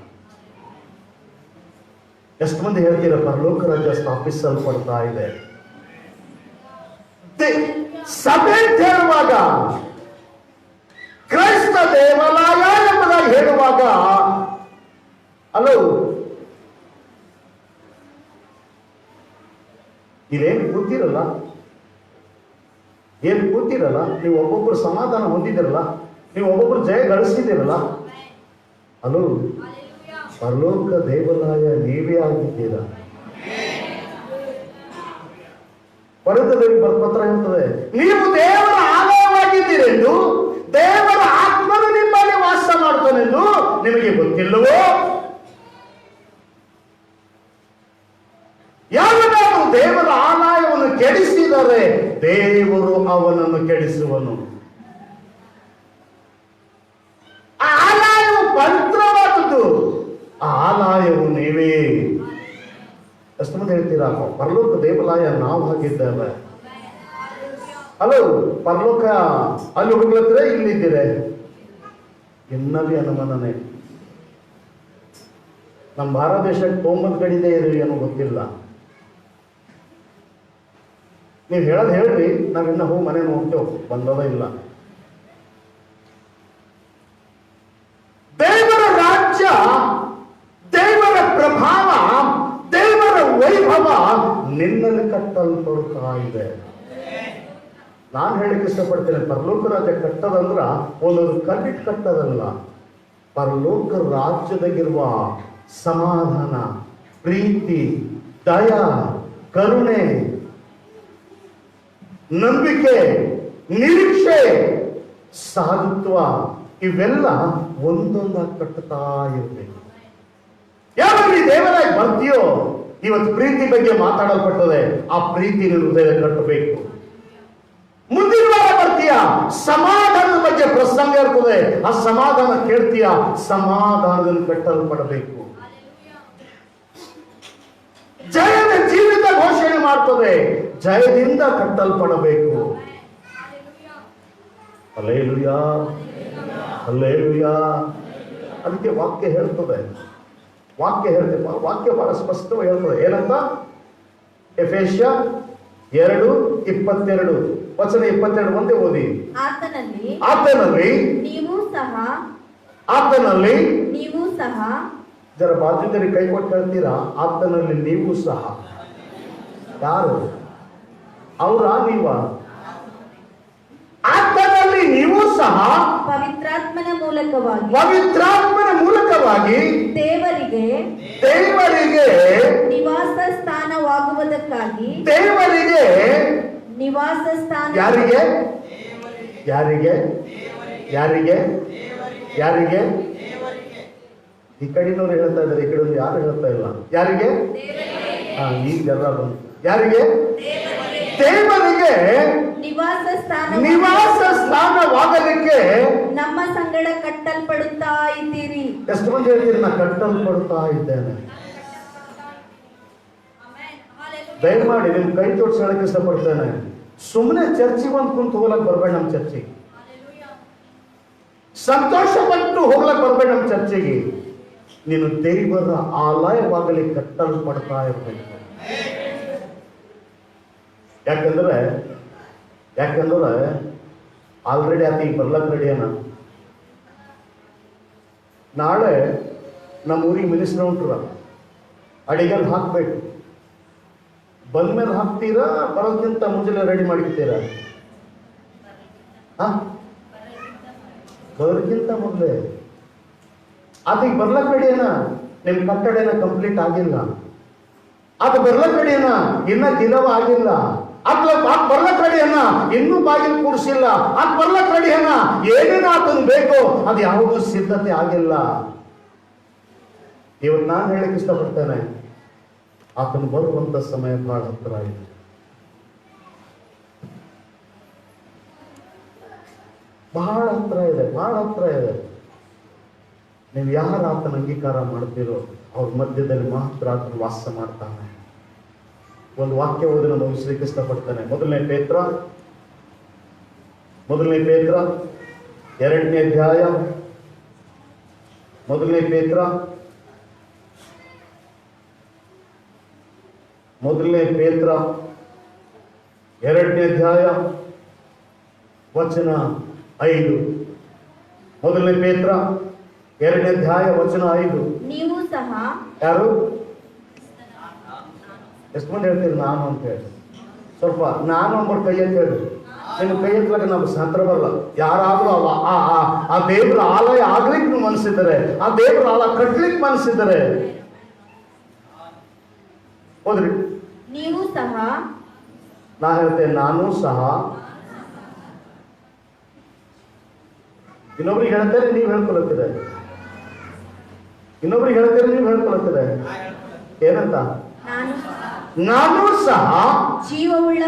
ಎಷ್ಟು ಮಂದಿ ಹೇಳ್ತೀರ ಪರಲೋಕ ರಾಜ್ಯ ಸ್ಥಾಪಿಸಲ್ಪಡ್ತಾ ಇದೆ? ಸಭೆ ಹೇಳುವಾಗ, ಕ್ರೈಸ್ತ ದೇವಾಲಯ ಎಂಬುದಾಗಿ ಹೇಳುವಾಗ, ಅಲ್ಲೋ ಇದೇನು ಕೂತಿರಲ್ಲ, ಏನು ಕೂತಿರಲ್ಲ, ನೀವು ಒಬ್ಬೊಬ್ರು ಸಮಾಧಾನ ಹೊಂದಿದಿರಲ್ಲ, ನೀವು ಒಬ್ಬೊಬ್ರು ಜಯ ಗಳಿಸಿದಿರಲ್ಲ, ಅಲ್ಲೋ ಪರಲೋಕ ದೇವಾಲಯ ನೀವೇ ಆಗಿದ್ದೀರಾ. ಪರಲೋಕದಲ್ಲಿ ಪತ್ರ ಇರ್ತದೆ, ನೀವು ದೇವರ ಆಲಯವಾಗಿದ್ದೀರೆಂದು, ದೇವರ ಆತ್ಮನು ನಿಮ್ಮಲ್ಲಿ ವಾಸ ಮಾಡ್ತಾನೆಂದು ನಿಮಗೆ ಗೊತ್ತಿಲ್ಲವೋ? ಯಾವನಾದರೂ ದೇವರ ಆಲಯವನ್ನು ಕೆಡಿಸಿದರೆ ದೇವರು ಅವನನ್ನು ಕೆಡಿಸುವನು. ಹೇಳ್ತೀರಾ? ಪರಲೋಕ ದೇವಾಲಯ ನಾವು ಆಗಿದ್ದೇವೆ. ಹಲೋ, ಪರಲೋಕ ಅಲ್ಲಿ ಹುಡುಗ್ಲತ್ರ ಇಲ್ಲಿದ್ದೀರೆ ಇನ್ನವೇ ಅನುಮಾನನೇ. ನಮ್ಮ ಭಾರತ ದೇಶಕ್ಕೆ ತೊಂಬತ್ತು ಗಡಿದೆ ಇರಿ ಏನೋ ಗೊತ್ತಿಲ್ಲ. ನೀವು ಹೇಳೋದು ಹೇಳ್ರಿ, ನಾವಿನ್ನ ಹೋಗಿ ಮನೆ ನೋಡ್ತೇವೆ, ಬಂದದ ಇಲ್ಲ. ದೇವರ ರಾಜ್ಯ, ದೇವರ ಪ್ರಭಾವ, ದೇವರ ವೈಭವ ನಿನ್ನಲ್ಲಿ ಕಟ್ಟಲ್ಪಡುತ್ತಾ ಇದೆ. ನಾನು ಹೇಳಿಕ್ಕೆ ಇಷ್ಟಪಡ್ತೇನೆ, ಪರಲೋಕ ರಾಜ್ಯ ಕಟ್ಟದಂದ್ರ ಒಂದೊಂದು ಕಲ್ಲಿಟ್ಟು ಕಟ್ಟದಲ್ಲ. ಪರಲೋಕ ರಾಜ್ಯದಾಗಿರುವ ಸಮಾಧಾನ, ಪ್ರೀತಿ, ದಯ, ಕರುಣೆ, ನಂಬಿಕೆ, ನಿರೀಕ್ಷೆ, ಸಾಧುತ್ವ ಇವೆಲ್ಲ ಒಂದೊಂದಾಗಿ ಕಟ್ಟುತ್ತಾ ಇರಬೇಕು. ಯಾವಾಗ ಈ ದೇವರಾಗಿ ಬರ್ತೀಯೋ, ಇವತ್ತು ಪ್ರೀತಿ ಬಗ್ಗೆ ಮಾತಾಡಲ್ಪಟ್ಟದೆ, ಆ ಪ್ರೀತಿ ಹೃದಯ ಕಟ್ಟಬೇಕು. ಮುಂದಿನ ವಾರ ಬರ್ತೀಯ, ಸಮಾಧಾನದ ಬಗ್ಗೆ ಪ್ರಸಂಗ ಇರ್ತದೆ, ಆ ಸಮಾಧಾನ ಕೇಳ್ತೀಯ, ಸಮಾಧಾನದಲ್ಲಿ ಕಟ್ಟಲ್ಪಡಬೇಕು. ಜಯದ ಜೀವಿತ ಘೋಷಣೆ ಮಾಡ್ತದೆ, ಜಯದಿಂದ ಕಟ್ಟಲ್ಪಡಬೇಕು. Hallelujah, hallelujah. ಅದಕ್ಕೆ ವಾಕ್ಯ ಹೇಳ್ತದೆ, ವಾಕ್ಯ ಬಹಳ ಸ್ಪಷ್ಟವಾಗಿ ಹೇಳ್ತದೆ. ಏನಂತ? ಎಫೆಸ್ಯ 2:22 ವಚನ 22 ಒಂದೇ ಓದಿ. ಆತನಲ್ಲಿ ನೀವು ಸಹ ಜರ ಬಾಜುದಲ್ಲಿ ಕೈ ಕೊಟ್ಟು ಹೇಳ್ತೀರಾ, ಆತನಲ್ಲಿ ನೀವು ಸಹ. ಯಾರು? ಅವರ ನೀವ? ಆತನಲ್ಲಿ ನೀವು ಸಹ ಪವಿತ್ರಾತ್ಮನ ಮೂಲಕವಾಗಿ ದೇವರಿಗೆ ನಿವಾಸ ಸ್ಥಾನವಾಗುವುದಕ್ಕಾಗಿ ನಿವಾಸ ಸ್ಥಾನ. ಯಾರಿಗೆ? ಈ ಕಡೆನವ್ರು ಹೇಳ್ತಾ ಇದ್ದಾರೆ, ಈ ಕಡೆ ಯಾರು ಹೇಳ್ತಾ ಇಲ್ಲ. ಯಾರಿಗೆ? ಈಗ ಜರ ಬಂತು. ಯಾರಿಗೆ? ದೇವರಿಗೆ ನಿವಾಸ ಸ್ಥಾನವಾಗಲಿಕ್ಕೆ ನಮ್ಮ ಸಂಗಡ ಕಟ್ಟಲ್ಪಡುತ್ತಾ ಇದ್ದೀರಿ. ಎಷ್ಟು ಮಂದಿ ಹೇಳ್ತೀರಿ, ನಾ ಕಟ್ಟಲ್ಪಡುತ್ತಾ ಇದ್ದೇನೆ? ದಯಮಾಡಿ ನಿಮ್ ಕೈ ತೋರಿಸಿ ಹೇಳಕ್ಕೆ ಇಷ್ಟಪಡ್ತೇನೆ, ಸುಮ್ಮನೆ ಚರ್ಚಿಗೆ ಒಂದು ಕುಂತು ಹೋಗ್ಲಕ್ ಬರ್ಬೇಡ. ನಮ್ಮ ಚರ್ಚಿಗೆ ಸಂತೋಷ ಪಟ್ಟು ಹೋಗ್ಲಕ್ ಬರ್ಬೇಡ. ನಮ್ಮ ಚರ್ಚಿಗೆ ನೀನು ದೇವರ ಆಲಯವಾಗಲಿ ಕಟ್ಟಲ್ಪಡ್ತಾ ಇರ್ಬೇಕು. ಯಾಕಂದ್ರೆ ಆಲ್ರೆಡಿ ಆತ ಈಗ ಬರ್ಲಕ್ ರೆಡಿಯನ. ನಾಳೆ ನಮ್ಮ ಊರಿಗೆ ಮಿನಿಸ್ಟರ್ ಹೊಂಟ್ರ, ಅಡಿಗೆಲ್ ಹಾಕ್ಬೇಕು. ಬಂದ್ಮೇಲೆ ಹಾಕ್ತೀರಾ, ಬರೋದಕ್ಕಿಂತ ಮುಂಜಾನೆ ರೆಡಿ ಮಾಡಿರ್ತೀರಾ? ಬರೋದಕ್ಕಿಂತ ಮೊದಲೇ ಅದಕ್ಕೆ ಬರ್ಲಕ್ ರೆಡಿಯನ. ನಿಮ್ ಕಟ್ಟಡನ ಕಂಪ್ಲೀಟ್ ಆಗಿಲ್ಲ, ಅದು ಬರ್ಲಕ್ ರೆಡಿಯನ, ಇನ್ನ ದಿನವ ಆಗಿಲ್ಲ. ಅದ್ ಬರ್ಲಕ್ ರೆಡಿಯನ, ಇನ್ನೂ ಬಾಗಿಲು ಕೂಡಿಸಿಲ್ಲ. ಅದ್ ಬರ್ಲಕ್ ರೆಡಿಯನ, ಏನೇನು ಆತನ್ ಬೇಕು ಅದು ಯಾವುದೂ ಸಿದ್ಧತೆ ಆಗಿಲ್ಲ. ಇವತ್ತು ನಾನು ಹೇಳಕ್ ಇಷ್ಟಪಡ್ತೇನೆ, ಆತನು ಬರುವಂತ ಸಮಯ ಬಹಳ ಹತ್ರ ಇದೆ. ಬಹಳ ಹತ್ರ ಇದೆ. ನೀವು ಯಾರು ಆತನ ಅಂಗೀಕಾರ ಮಾಡ್ತೀರೋ ಅವ್ರ ಮಧ್ಯದಲ್ಲಿ ಮಾತ್ರ ಆತನು ವಾಸ ಮಾಡ್ತಾನೆ. ಒಂದು ವಾಕ್ಯ ಓದಿ ನಾನು ಮುಗಿಸ್ಲಿಕ್ಕೆ ಇಷ್ಟಪಡ್ತೇನೆ. ಮೊದಲನೇ ಪೇತ್ರ 2ನೇ ಅಧ್ಯಾಯ. ಮೊದಲನೇ ಪೇತ್ರ ಎರಡನೇ ಅಧ್ಯಾಯ ವಚನ 5. ಮೊದಲನೇ ಪೇತ್ರ 2ನೇ ಅಧ್ಯಾಯ ವಚನ 5. ನೀವು ಸಹ. ಯಾರು? ಎಷ್ಟು ಮಂದಿ ಹೇಳ್ತೀರಿ ನಾನು ಅಂತ ಹೇಳಿ? ಸ್ವಲ್ಪ ನಾನು ಅಂಬರ್ ಕೈ ಅಂತ ಹೇಳಿ. ನಿನ್ನ ಕೈ ಎತ್ತಲಾಗ ನಾವು ಹತ್ರ ಬರಲ್ಲ. ಯಾರಾದ್ರೂ ಆ ದೇವ್ರ ಆಲಯ ಆಗ್ಲಿಕ್ಕೆ ನೀವು ಮನಸ್ಸಿದ್ದಾರೆ, ಆ ದೇವ್ರ ಆಲಯ ಕಟ್ಲಿಕ್ಕೆ ಮನಸ್ಸಿದ್ದಾರೆ, ಹೋದ್ರಿ. ನೀವು ಸಹ. ನಾ ಹೇಳ್ತೇನೆ, ನಾನು ಸಹ. ಇನ್ನೊಬ್ರಿಗೆ ಹೇಳ್ತೇನೆ, ನೀವು ಹೇಳ್ಕೊಳತ್ತಿದೆ. ಇನ್ನೊಬ್ರಿಗೆ ಹೇಳ್ತೇನೆ, ನೀವು ಹೇಳ್ಕೊಳತ್ತಿದೆ. ಏನಂತ? ನಾನು ಸಹ ಜೀವವುಳ್ಳ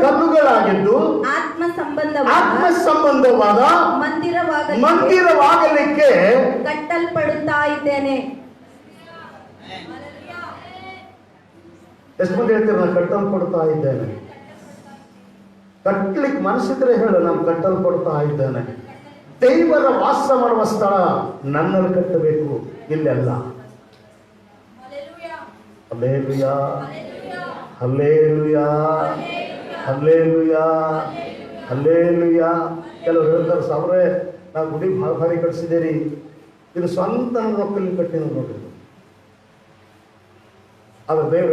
ಕಲ್ಲುಗಳಾಗಿದ್ದು ಆತ್ಮ ಸಂಬಂಧವಾದ ಮಂದಿರವಾಗಲಿಕ್ಕೆ ಕಟ್ಟಲ್ಪಡುತ್ತಾ ಇದ್ದೇನೆ. ಎಷ್ಟು ಮಂದಿ ಹೇಳ್ತೀರ ನಾನು ಕಟ್ಟಲ್ಪಡ್ತಾ ಇದ್ದೇನೆ? ಕಟ್ಟಲಿಕ್ಕೆ ಮನಸ್ಸಿದ್ರೆ ಹೇಳು, ನಾನು ಕಟ್ಟಲ್ಪಡ್ತಾ ಇದ್ದೇನೆ. ದೇವರ ವಾಸ ಮಾಡುವ ಸ್ಥಳ ನನ್ನಲ್ಲಿ ಕಟ್ಟಬೇಕು, ಇಲ್ಲೆಲ್ಲ. Hallelujah, hallelujah, hallelujah, hallelujah. ಕೆಲವರು ಹೇಳ್ತಾರೆ, ಸಾವಿರೇ ನಾವು ಗುಡಿ ಭಾಳ ಭಾರಿ ಕಟ್ಸಿದ್ದೀರಿ, ಇದು ಸ್ವಂತ ನನ್ನ ರೊಕ್ಕಲ್ಲಿ ಕಟ್ಟಿನ ನೋಡ್ರಿ. ಆದ್ರೆ ದೇವ್ರು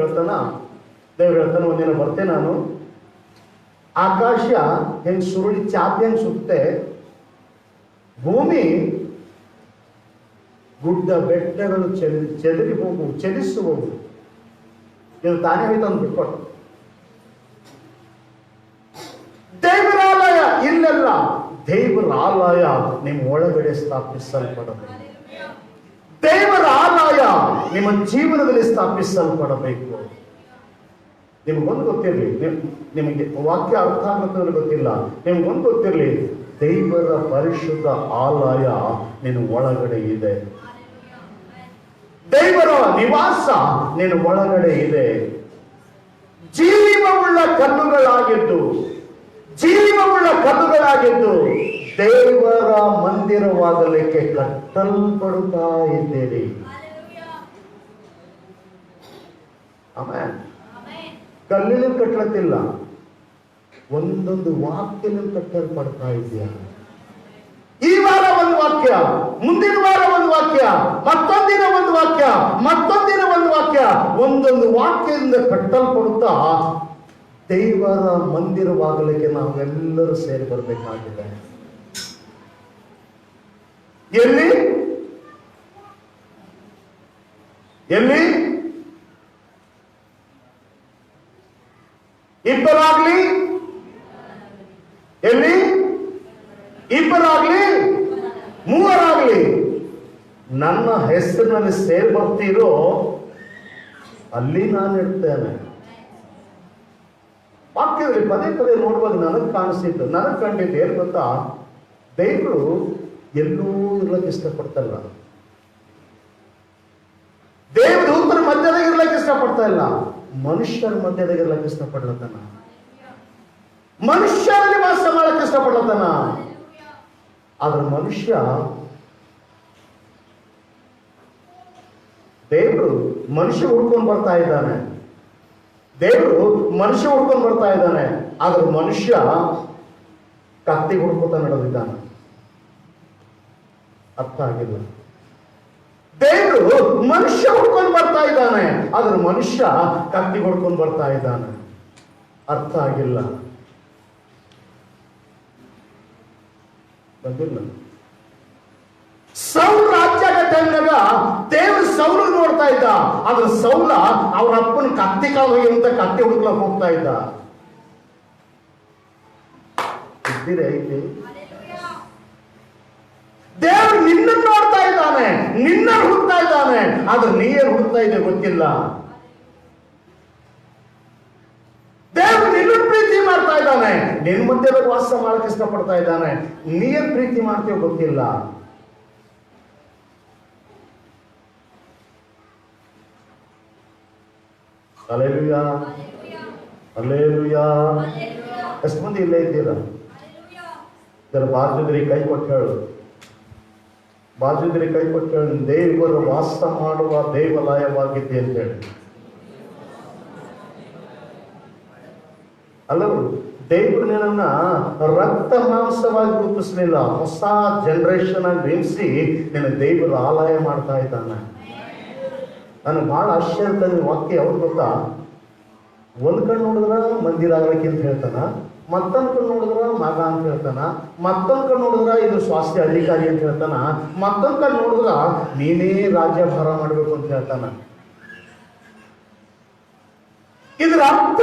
ಹೇಳ್ತಾನ ಒಂದಿನ ಬರ್ತೇನೆ ನಾನು, ಆಕಾಶ ಹೆಂಗ್ ಸುರುಳಿ ಚಾಪಿ ಹೆಂಗ್ ಸುತ್ತೆ, ಭೂಮಿ ಗುಡ್ಡ ಬೆಟ್ಟಗಳು ಚೆದರಿ ಹೋಗು, ಚಲಿಸುವವು. ಇದು ತಾನೇ ಹೋಯ್ತು ಅಂದ್ ಬಿಟ್ಕೊಟ್ಟು. ದೇವರಾಲಯ ಇಲ್ಲೆಲ್ಲ, ದೇವರ ಆಲಯ ನಿಮ್ಮ ಒಳಗಡೆ ಸ್ಥಾಪಿಸಲ್ಪಡಬೇಕು. ದೇವರ ಆಲಯ ನಿಮ್ಮ ಜೀವನದಲ್ಲಿ ಸ್ಥಾಪಿಸಲ್ಪಡಬೇಕು. ನಿಮಗೊಂದು ಗೊತ್ತಿರಲಿ, ನಿಮಗೆ ವಾಕ್ಯ ಅರ್ಥ ಆಗುತ್ತದೆ ಗೊತ್ತಿಲ್ಲ, ನಿಮ್ಗೊಂದು ಗೊತ್ತಿರಲಿ, ದೇವರ ಪರಿಶುದ್ಧ ಆಲಯ ನಿನ್ನ ಒಳಗಡೆ ಇದೆ. ದೇವರ ನಿವಾಸ ನಿನ್ನ ಒಳಗಡೆ ಇದೆ. ಜೀವವುಳ್ಳ ಕಲ್ಲುಗಳಾಗಿದ್ದು ದೇವರ ಮಂದಿರವಾಗಲಿಕ್ಕೆ ಕಟ್ಟಲ್ಪಡುತ್ತಾ ಇದ್ದೀರಿ. ಆಮೇಲೆ ಕಲ್ಲಿನ ಕಟ್ಟಲತ್ತಿಲ್ಲ, ಒಂದೊಂದು ವಾಕ್ಯದಲ್ಲಿ ಕಟ್ಟಲ್ಪಡ್ತಾ ಇದೆಯಾ. ಈ ವಾರ ಒಂದು ವಾಕ್ಯ, ಮುಂದಿನ ವಾರ ಒಂದು ವಾಕ್ಯ, ಮತ್ತೊಂದಿನ ಒಂದು ವಾಕ್ಯ, ಮತ್ತೊಂದಿನ ಒಂದು ವಾಕ್ಯ, ಒಂದೊಂದು ವಾಕ್ಯದಿಂದ ಕಟ್ಟಲ್ಪಡುತ್ತಾ ದೇವರ ಮಂದಿರವಾಗಲಿಕ್ಕೆ ನಾವೆಲ್ಲರೂ ಸೇರಿ ಬರಬೇಕಾಗಿದೆ. ಎಲ್ಲಿ ಎಲ್ಲಿ ಇಬ್ಬರಾಗ್ಲಿ, ಎಲ್ಲಿ ಇಬ್ಬರಾಗ್ಲಿ, ಮೂವರಾಗ್ಲಿ ನನ್ನ ಹೆಸರಿನಲ್ಲಿ ಸೇರಿ ಬರ್ತೀರೋ ಅಲ್ಲಿ ನಾನು ಇರ್ತೇನೆ. ವಾಕ್ಯದಲ್ಲಿ ಪದೇ ಪದೇ ನೋಡುವಾಗ ನನಗೆ ಕಾಣಿಸ್ತಿತ್ತು, ನನಗೆ ಕಂಡಿದ್ದು ಏನು ಗೊತ್ತಾ, ದೇವರು ಎಲ್ಲೂ ಇರ್ಲಕ್ಕೆ ಇಷ್ಟಪಡ್ತಲ್ಲ, ದೇವದೂತರ ಮಧ್ಯದಾಗ ಇರ್ಲಕ್ಕೆ ಇಷ್ಟಪಡ್ತಾ ಇಲ್ಲ, ಮನುಷ್ಯರ ಮಧ್ಯದಾಗ ಇರ್ಲಕ್ಕೆ ಇಷ್ಟಪಡ್ಲತ್ತಾನ, ಮನುಷ್ಯರಲ್ಲಿ ವಾಸ ಮಾಡಕ್ಕೆ ಇಷ್ಟಪಡ್ಲತ್ತಾನ. ಆದ್ರೆ ದೇವರು ಮನುಷ್ಯ ಹುಡ್ಕೊಂಡು ಬರ್ತಾ ಇದ್ದಾನೆ, ಆದ್ರೆ ಮನುಷ್ಯ ಕತ್ತಿ ಹುಡ್ಕೋತ ನಡೆದಿದ್ದಾನೆ. ಅರ್ಥ ಆಗಿಲ್ಲ. ದೇವರು ಮನುಷ್ಯ ಹುಡ್ಕೊಂಡು ಬರ್ತಾ ಇದ್ದಾನೆ, ಆದ್ರೆ ಮನುಷ್ಯ ಕತ್ತಿ ಹೊಡ್ಕೊಂಡು ಬರ್ತಾ ಇದ್ದಾನೆ. ಅರ್ಥ ಆಗಿಲ್ಲ. ಬಂದಿಲ್ಲ. ಸೌಲ ರಾಜ್ಯ ಕಟ್ಟಂದಾಗ ದೇವರು ಸೌಲ ನೋಡ್ತಾ ಇದ್ದ, ಆದ್ರೆ ಸೌಲ ಅವ್ರ ಅಪ್ಪನ ಕತ್ತಿ ಕಾಲು ಅಂತ ಕತ್ತಿ ಹುಡುಕ್ಲಕ್ ಹೋಗ್ತಾ ಇದ್ದ. ಇದ್ದೀರಿ ಐತಿ. ದೇವರು ನಿನ್ನನ್ನು ನೋಡ್ತಾ ಇದ್ದಾನೆ, ನಿನ್ನ ಹುಡುಕ್ತಾ ಇದ್ದಾನೆ, ಆದ್ರೆ ನೀ ಏನ್ ಹುಡುಕ್ತಾ ಇದೆ ಗೊತ್ತಿಲ್ಲ. ದೇವರು ನಿನ್ನನ್ನು ಪ್ರೀತಿ ಮಾಡ್ತಾ ಇದ್ದಾನೆ, ನಿನ್ನ ಮಧ್ಯೆ ವಾಸ ಮಾಡಕ್ಕೆ ಇಷ್ಟಪಡ್ತಾ ಇದ್ದಾನೆ, ನೀ ಏನ್ ಪ್ರೀತಿ ಮಾಡ್ತೀವ ಗೊತ್ತಿಲ್ಲ. Hallelujah, hallelujah. ಎಷ್ಟು ಮಂದಿ ಇಲ್ಲೇ ಇದ್ದೀರಾ? ಇದರ ಬಾಜುದ್ರಿ ಕೈ ಕೊಟ್ಟು ಹೇಳು, ಬಾಜುದ್ರಿ ಕೈ ಕೊಟ್ಟು ಹೇಳು, ದೇವರು ವಾಸ ಮಾಡುವ ದೇವಾಲಯವಾಗಿದ್ದೆ ಅಂತ ಹೇಳಿ. ಅಲ್ಲವೂ ದೇವರು ನಿನ್ನ ರಕ್ತ ಮಾಂಸವಾಗಿ ರೂಪಿಸಲಿಲ್ಲ, ಹೊಸ ಜನರೇಷನ್ ಆಗಿ ನಿಲ್ಲಿಸಿ ನಿನ್ನ ದೇವರು ಆಲಯ ಮಾಡ್ತಾ ಇದ್ದಾನೆ. ನನಗೆ ಬಹಳ ಆಶ್ಚರ್ಯ ತಂದ ವಾಕ್ಯ ಯಾವ್ದು ಗೊತ್ತಾ, ಒಂದ್ ಕಣ್ಣು ನೋಡಿದ್ರ ಮಂದಿರ ಆಗ್ಲಿಕ್ಕೆ ಅಂತ ಹೇಳ್ತಾನ, ಮತ್ತೊಂದ್ ಕಣ್ಣು ನೋಡಿದ್ರ ಮಗ ಅಂತ ಹೇಳ್ತಾನ, ಮತ್ತೊಂದ್ ಕಣ್ಣು ನೋಡಿದ್ರ ಇದು ಸ್ವಾಸ್ಥ್ಯ ಅಧಿಕಾರಿ ಅಂತ ಹೇಳ್ತಾನ, ಮತ್ತೊಂದ್ ಕಣ್ಣು ನೋಡಿದ್ರ ನೀನೇ ರಾಜ್ಯಭಾರ ಮಾಡ್ಬೇಕು ಅಂತ ಹೇಳ್ತಾನ. ಇದರ ಅರ್ಥ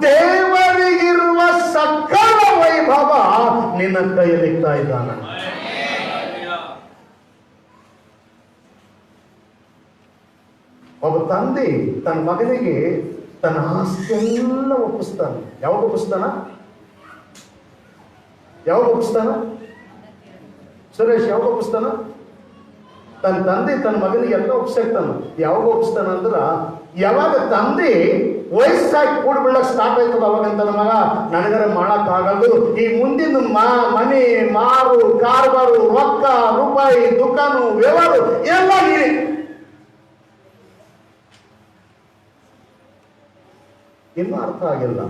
ದೇವರಿಗಿರುವ ಸಕಲ ವೈಭವ ನಿನ್ನ ಕೈಯಲ್ಲಿಕ್ತಾ ಇದ್ದಾನೆ. ಒಬ್ಬ ತಂದೆ ತನ್ನ ಮಗನಿಗೆ ತನ್ನ ಆಸ್ತಿಯೆಲ್ಲ ಒಪ್ಪಿಸ್ತಾನೆ. ಯಾವಾಗ ಒಪ್ಪಿಸ್ತಾನ ಸುರೇಶ್? ಯಾವಾಗ ಒಪ್ಪಿಸ್ತಾನ? ತನ್ನ ತಂದೆ ತನ್ನ ಮಗನಿಗೆ ಎಲ್ಲ ಒಪ್ಪಿಸ್ತಾನ. ಯಾವಾಗ ಒಪ್ಪಿಸ್ತಾನ ಅಂದ್ರ ಯಾವಾಗ ತಂದೆ ವಯಸ್ಸಾಗಿ ಕೂಡ್ಬಿಡಕ್ ಸ್ಟಾರ್ಟ್ ಆಯ್ತದ ಅವಾಗಂತ ಮಗ ನನಗರ ಮಾಡಕ್ ಆಗದು, ಈ ಮುಂದಿನ ಮನೆ ಮಾರು ಕಾರ್ಬಾರು ರೊಕ್ಕ ರೂಪಾಯಿ ದುಕಾನು ವ್ಯವಹಾರ ಎಲ್ಲ ನೀನೆ. ಇನ್ನೂ ಅರ್ಥ ಆಗಿಲ್ಲ.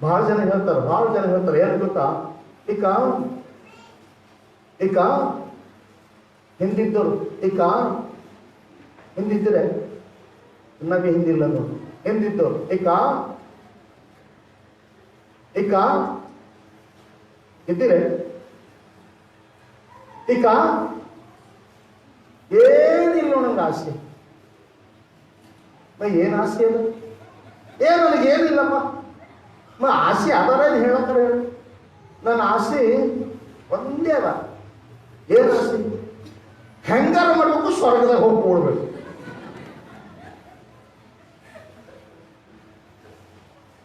ಬಹಳ ಜನ ಹೇಳ್ತಾರೆ ಏನು ಗೊತ್ತಾ, ಈಗ ಹಿಂದಿದ್ದವರು ಹಿಂದಿದ್ದರೆ ನಮಗೆ ಹಿಂದಿಲ್ಲ ನೋಡಿ, ಹಿಂದಿದ್ದವರು ಈಗ ಇದ್ದೀರೆ ಈಗ ಏನಿಲ್ಲ ನಂಗೆ ಆಸೆ. ಏನು ಆಸೆ ಅದ? ನನಗೆ ಏನಿಲ್ಲಪ್ಪ ಆಸೆ ಅದರೇನು ಹೇಳಕ್ಕಾರ ಹೇಳು. ನನ್ನ ಆಸೆ ಒಂದೇ ಅದ. ಏನು ಆಸೆ? ಹೆಂಗಾರ ಮಾಡ್ಬೇಕು, ಸ್ವರ್ಗದಾಗ ಹೋಗಿ ಕೂಡ್ಬೇಕು.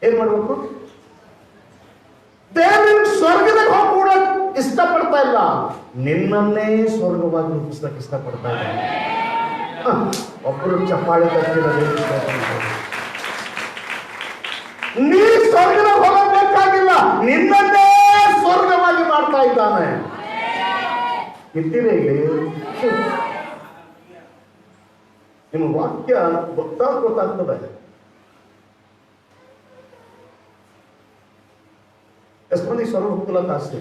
ಏನ್ ಮಾಡ್ಬೇಕು? ದೇವ್ರ ಸ್ವರ್ಗದಾಗ ಹೋಗಿ ಕೂಡಕ್ ಇಷ್ಟಪಡ್ತಾ ಇಲ್ಲ, ನಿನ್ನನ್ನೇ ಸ್ವರ್ಗವಾಗಿ ರೂಪಿಸ್ಲಕ್ ಇಷ್ಟಪಡ್ತಾ ಇಲ್ಲ. ಒಬ್ಬರು ಚಪ್ಪಾಳೆ ತಟ್ಟಿರೋದು. ನೀ ಸ್ವರ್ಗದಾಗ ಹೋಗಬೇಕಾಗಿಲ್ಲ, ನಿನ್ನನ್ನೇ ಸ್ವರ್ಗವಾಗಿ ಮಾಡ್ತಾ ಇದ್ದಾನೆ. ಇದ್ದೀರಿ ಇಲ್ಲಿ? ನಿಮ್ಮ ವಾಕ್ಯ ಗೊತ್ತಾಗ್ತದೆ. ಎಷ್ಟು ಮಂದಿ ಸ್ವರ್ಗ ಹೋಗ್ಲಕ್ಕ ಆಸೆ?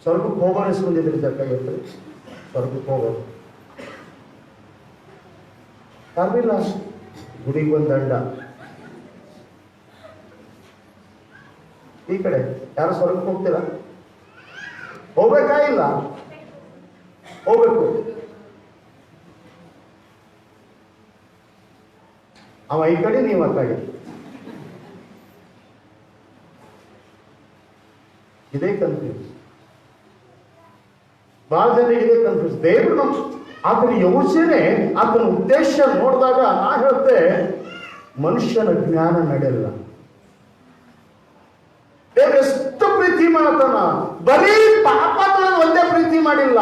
ಸ್ವರ್ಗಕ್ಕೆ ಹೋಗೋಣ ಎಷ್ಟು ಮಂದಿ ಇದ್ರಿ? ಜಗ್ಗಾಗಿರ್ತಾರೆ ಸ್ವರ್ಗಕ್ಕೆ ಹೋಗೋದು ಯಾರಿಲ್ಲ. ಗುಡಿಗೆ ಒಂದು ದಂಡ. ಈ ಕಡೆ ಯಾರು ಸ್ವರ್ಗಕ್ಕೆ ಹೋಗ್ತೀರಾ? ಹೋಗ್ಬೇಕಾ ಇಲ್ಲ? ಹೋಗ್ಬೇಕು. ಅವ ಈ ಕಡೆ, ನೀವು ಆ ಕಡೆ. ಇದೇ ಕನ್ಫ್ಯೂಸ್. ಬಹಳ ಜನರಿಗೆ ಇದೇ ಕನ್ಫ್ಯೂಸ್. ದೇವರು ಆತನ ಯೋಚನೆ, ಆತನ ಉದ್ದೇಶ ನೋಡಿದಾಗ ನಾ ಹೇಳ್ತೆ, ಮನುಷ್ಯನ ಜ್ಞಾನ ನಡೆಯಲ್ಲ. ದೇವ್ರು ಎಷ್ಟು ಪ್ರೀತಿ ಮಾಡತಾನ, ಬರೀ ಪಾಪದ ಒಂದೇ ಪ್ರೀತಿ ಮಾಡಿಲ್ಲ,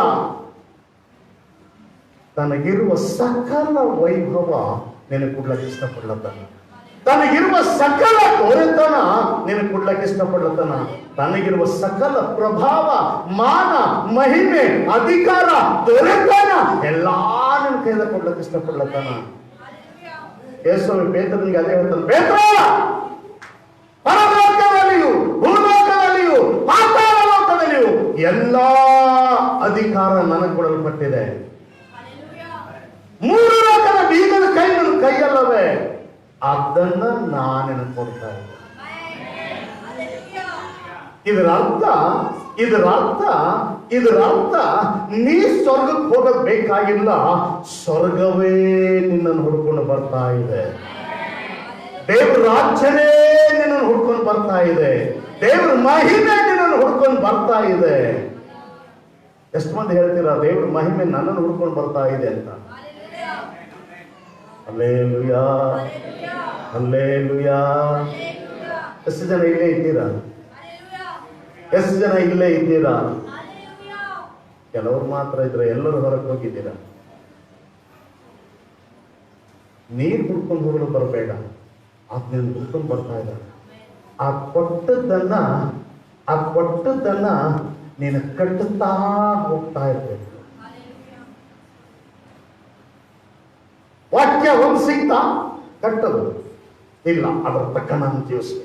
ತನಗಿರುವ ಸಕಲ ವೈಭವ ನಿನಗೆ ಕೊಡ್ಲಕ್ಕೆ ಇಷ್ಟಪಡ್ಲತ್ತಾನ. ತನಗಿರುವ ಸಕಲ ತೋರೆತನ ನಿನಗೆ ಕೊಡ್ಲಕ್ಕೆ ಇಷ್ಟಪಡ್ಲತ್ತಾನ. ತನಗಿರುವ ಸಕಲ ಪ್ರಭಾವ, ಮಾನ, ಮಹಿಮೆ, ಅಧಿಕಾರ, ದೊರೆತನ ಎಲ್ಲಾ ನಿನ್ನ ಕೈಯಿಂದ ಕೊಡ್ಲಕ್ಕೆ ಇಷ್ಟಪಡ್ಲತ್ತಾನ. ಯೇಸು ಪೇತ್ರನಿಗೆ ಅದೇ ಹೇಳ್ತಾನೆ, ಪೇತ್ರ, ಪರಲೋಕದಲ್ಲಿಯೂ ಭೂಲೋಕದಲ್ಲಿಯೂ ಪಾತಾಳ ಲೋಕದಲ್ಲಿಯೂ ಎಲ್ಲಾ ಅಧಿಕಾರ ನನಗೆ ಕೊಡಲ್ಪಟ್ಟಿದೆ. ಮೂರು ಲೋಕದ ಬೀಗದ ಕೈ ನನ್ನ ಕೈಯಲ್ಲವೇ, ಅದನ್ನ ನಾನೇನು ಕೊಡ್ತಾ ಇದ್ದೆ. ಇದರ ಅರ್ಥ ನೀ ಸ್ವರ್ಗಕ್ಕೆ ಹೋಗಕ್ ಬೇಕಾಗಿಲ್ಲ, ಸ್ವರ್ಗವೇ ನಿನ್ನನ್ನು ಹುಡ್ಕೊಂಡು ಬರ್ತಾ ಇದೆ. ದೇವ್ರ ರಾಜ್ಯನೇ ನಿನ್ನನ್ನು ಹುಡ್ಕೊಂಡು ಬರ್ತಾ ಇದೆ. ದೇವ್ರ ಮಹಿಮೆ ನಿನ್ನನ್ನು ಹುಡ್ಕೊಂಡು ಬರ್ತಾ ಇದೆ. ಎಷ್ಟು ಮಂದಿ ಹೇಳ್ತೀರಾ ದೇವ್ರ ಮಹಿಮೆ ನನ್ನನ್ನು ಹುಡ್ಕೊಂಡು ಬರ್ತಾ ಇದೆ ಅಂತ? Hallelujah, hallelujah. ಎಷ್ಟು ಜನ ಇಲ್ಲೇ ಇದ್ದೀರಾ? ಎಷ್ಟು ಜನ ಇಲ್ಲೇ ಇದ್ದೀರಾ? ಕೆಲವರು ಮಾತ್ರ ಇದ್ರೆ, ಎಲ್ಲರೂ ಹೊರಗೆ ಹೋಗಿದ್ದೀರಾ. ನೀರು ಹುಡ್ಕೊಂಡು ಹೋಗಲು ಬರಬೇಡ, ಅದನ್ನ ಹುಡ್ಕೊಂಡು ಬರ್ತಾ ಇದ್ದಾರೆ. ಆ ಕೊಟ್ಟದ್ದನ್ನ ನೀನು ಕಟ್ಟುತ್ತಾ ಹೋಗ್ತಾ ಇರ್ಬೇಕು. ವಾಕ್ಯ ಒಂದು ಸಿಗ್ತಾ ಕಟ್ಟದು ಇಲ್ಲ, ಅದರ ತಕ್ಕ ನಾನು ಜೀವಿಸ್ಬೇಕು.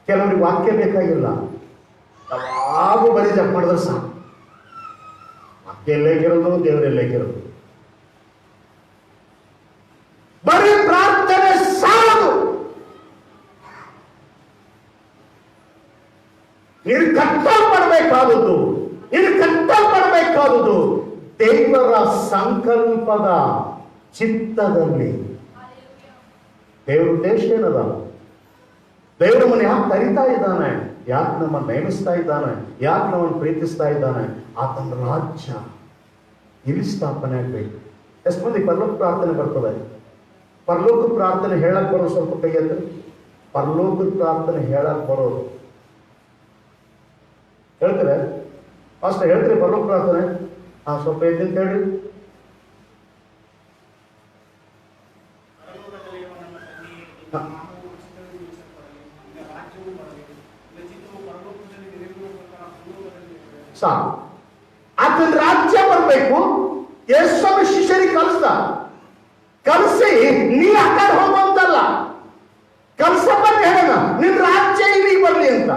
ಕೆಲವರಿಗೆ ವಾಕ್ಯ ಬೇಕಾಗಿಲ್ಲ, ಯಾವಾಗೂ ಬರೀ ಜಪ್ ಮಾಡಿದ್ರೆ ಸಾಕು. ವಾಕ್ಯ ಎಲ್ಲೇ ಕಿರೋದು, ದೇವರೆಲ್ಲೇ ಕಿರೋದು. ಬರೀ ಪ್ರಾರ್ಥನೆ ಸಾಲದು. ನೀನು ಕಟ್ಟಲ್ಪಡಬೇಕಾದದ್ದು ದೇವರ ಸಂಕಲ್ಪದ ಚಿತ್ತದಲ್ಲಿ. ದೇವ್ರ ಉದ್ದೇಶ ಏನದ? ದೇವ್ರ ನಮ್ಮನ್ನು ಯಾಕೆ ಕರಿತಾ ಇದ್ದಾನೆ? ಯಾಕೆ ನಮ್ಮನ್ನು ನೇಮಿಸ್ತಾ ಇದ್ದಾನೆ? ಯಾಕೆ ನಮ್ಮನ್ನು ಪ್ರೀತಿಸ್ತಾ ಇದ್ದಾನೆ? ಆತನ ರಾಜ್ಯ ಇಲ್ಲಿ ಸ್ಥಾಪನೆ ಆಗ್ಬೇಕು. ಎಷ್ಟು ಮಂದಿ ಪರಲೋಕ ಪ್ರಾರ್ಥನೆ ಬರ್ತದೆ? ಪರಲೋಕ ಪ್ರಾರ್ಥನೆ ಹೇಳಕ್ ಬರೋದು ಸ್ವಲ್ಪ ಕೈ ಎತ್ತಿ. ಪರಲೋಕ ಪ್ರಾರ್ಥನೆ ಹೇಳಕ್ ಬರೋದು ಹೇಳ್ತಾರೆ. ಅಷ್ಟು ಹೇಳ್ತೀರಿ ಪರಲೋಕ ಪ್ರಾರ್ಥನೆ? ಸ್ವಲ್ಪ ಎದ್ದಿಂತ ಹೇಳ್ರಿ. ಆತನ ರಾಜ್ಯ ಬರಬೇಕು. ಯೇಸು ಶಿಷ್ಯರಿಗೆ ಕಲಿಸಿ ನೀ ಆ ಕಡೆ ಹೋಗುವಂತಲ್ಲ, ಕಲ್ಸಬರ್ರಿ ಹೇಳೋಣ ನಿನ್ ರಾಜ್ಯ ಇಲ್ಲಿ ಬರ್ಲಿ ಅಂತ.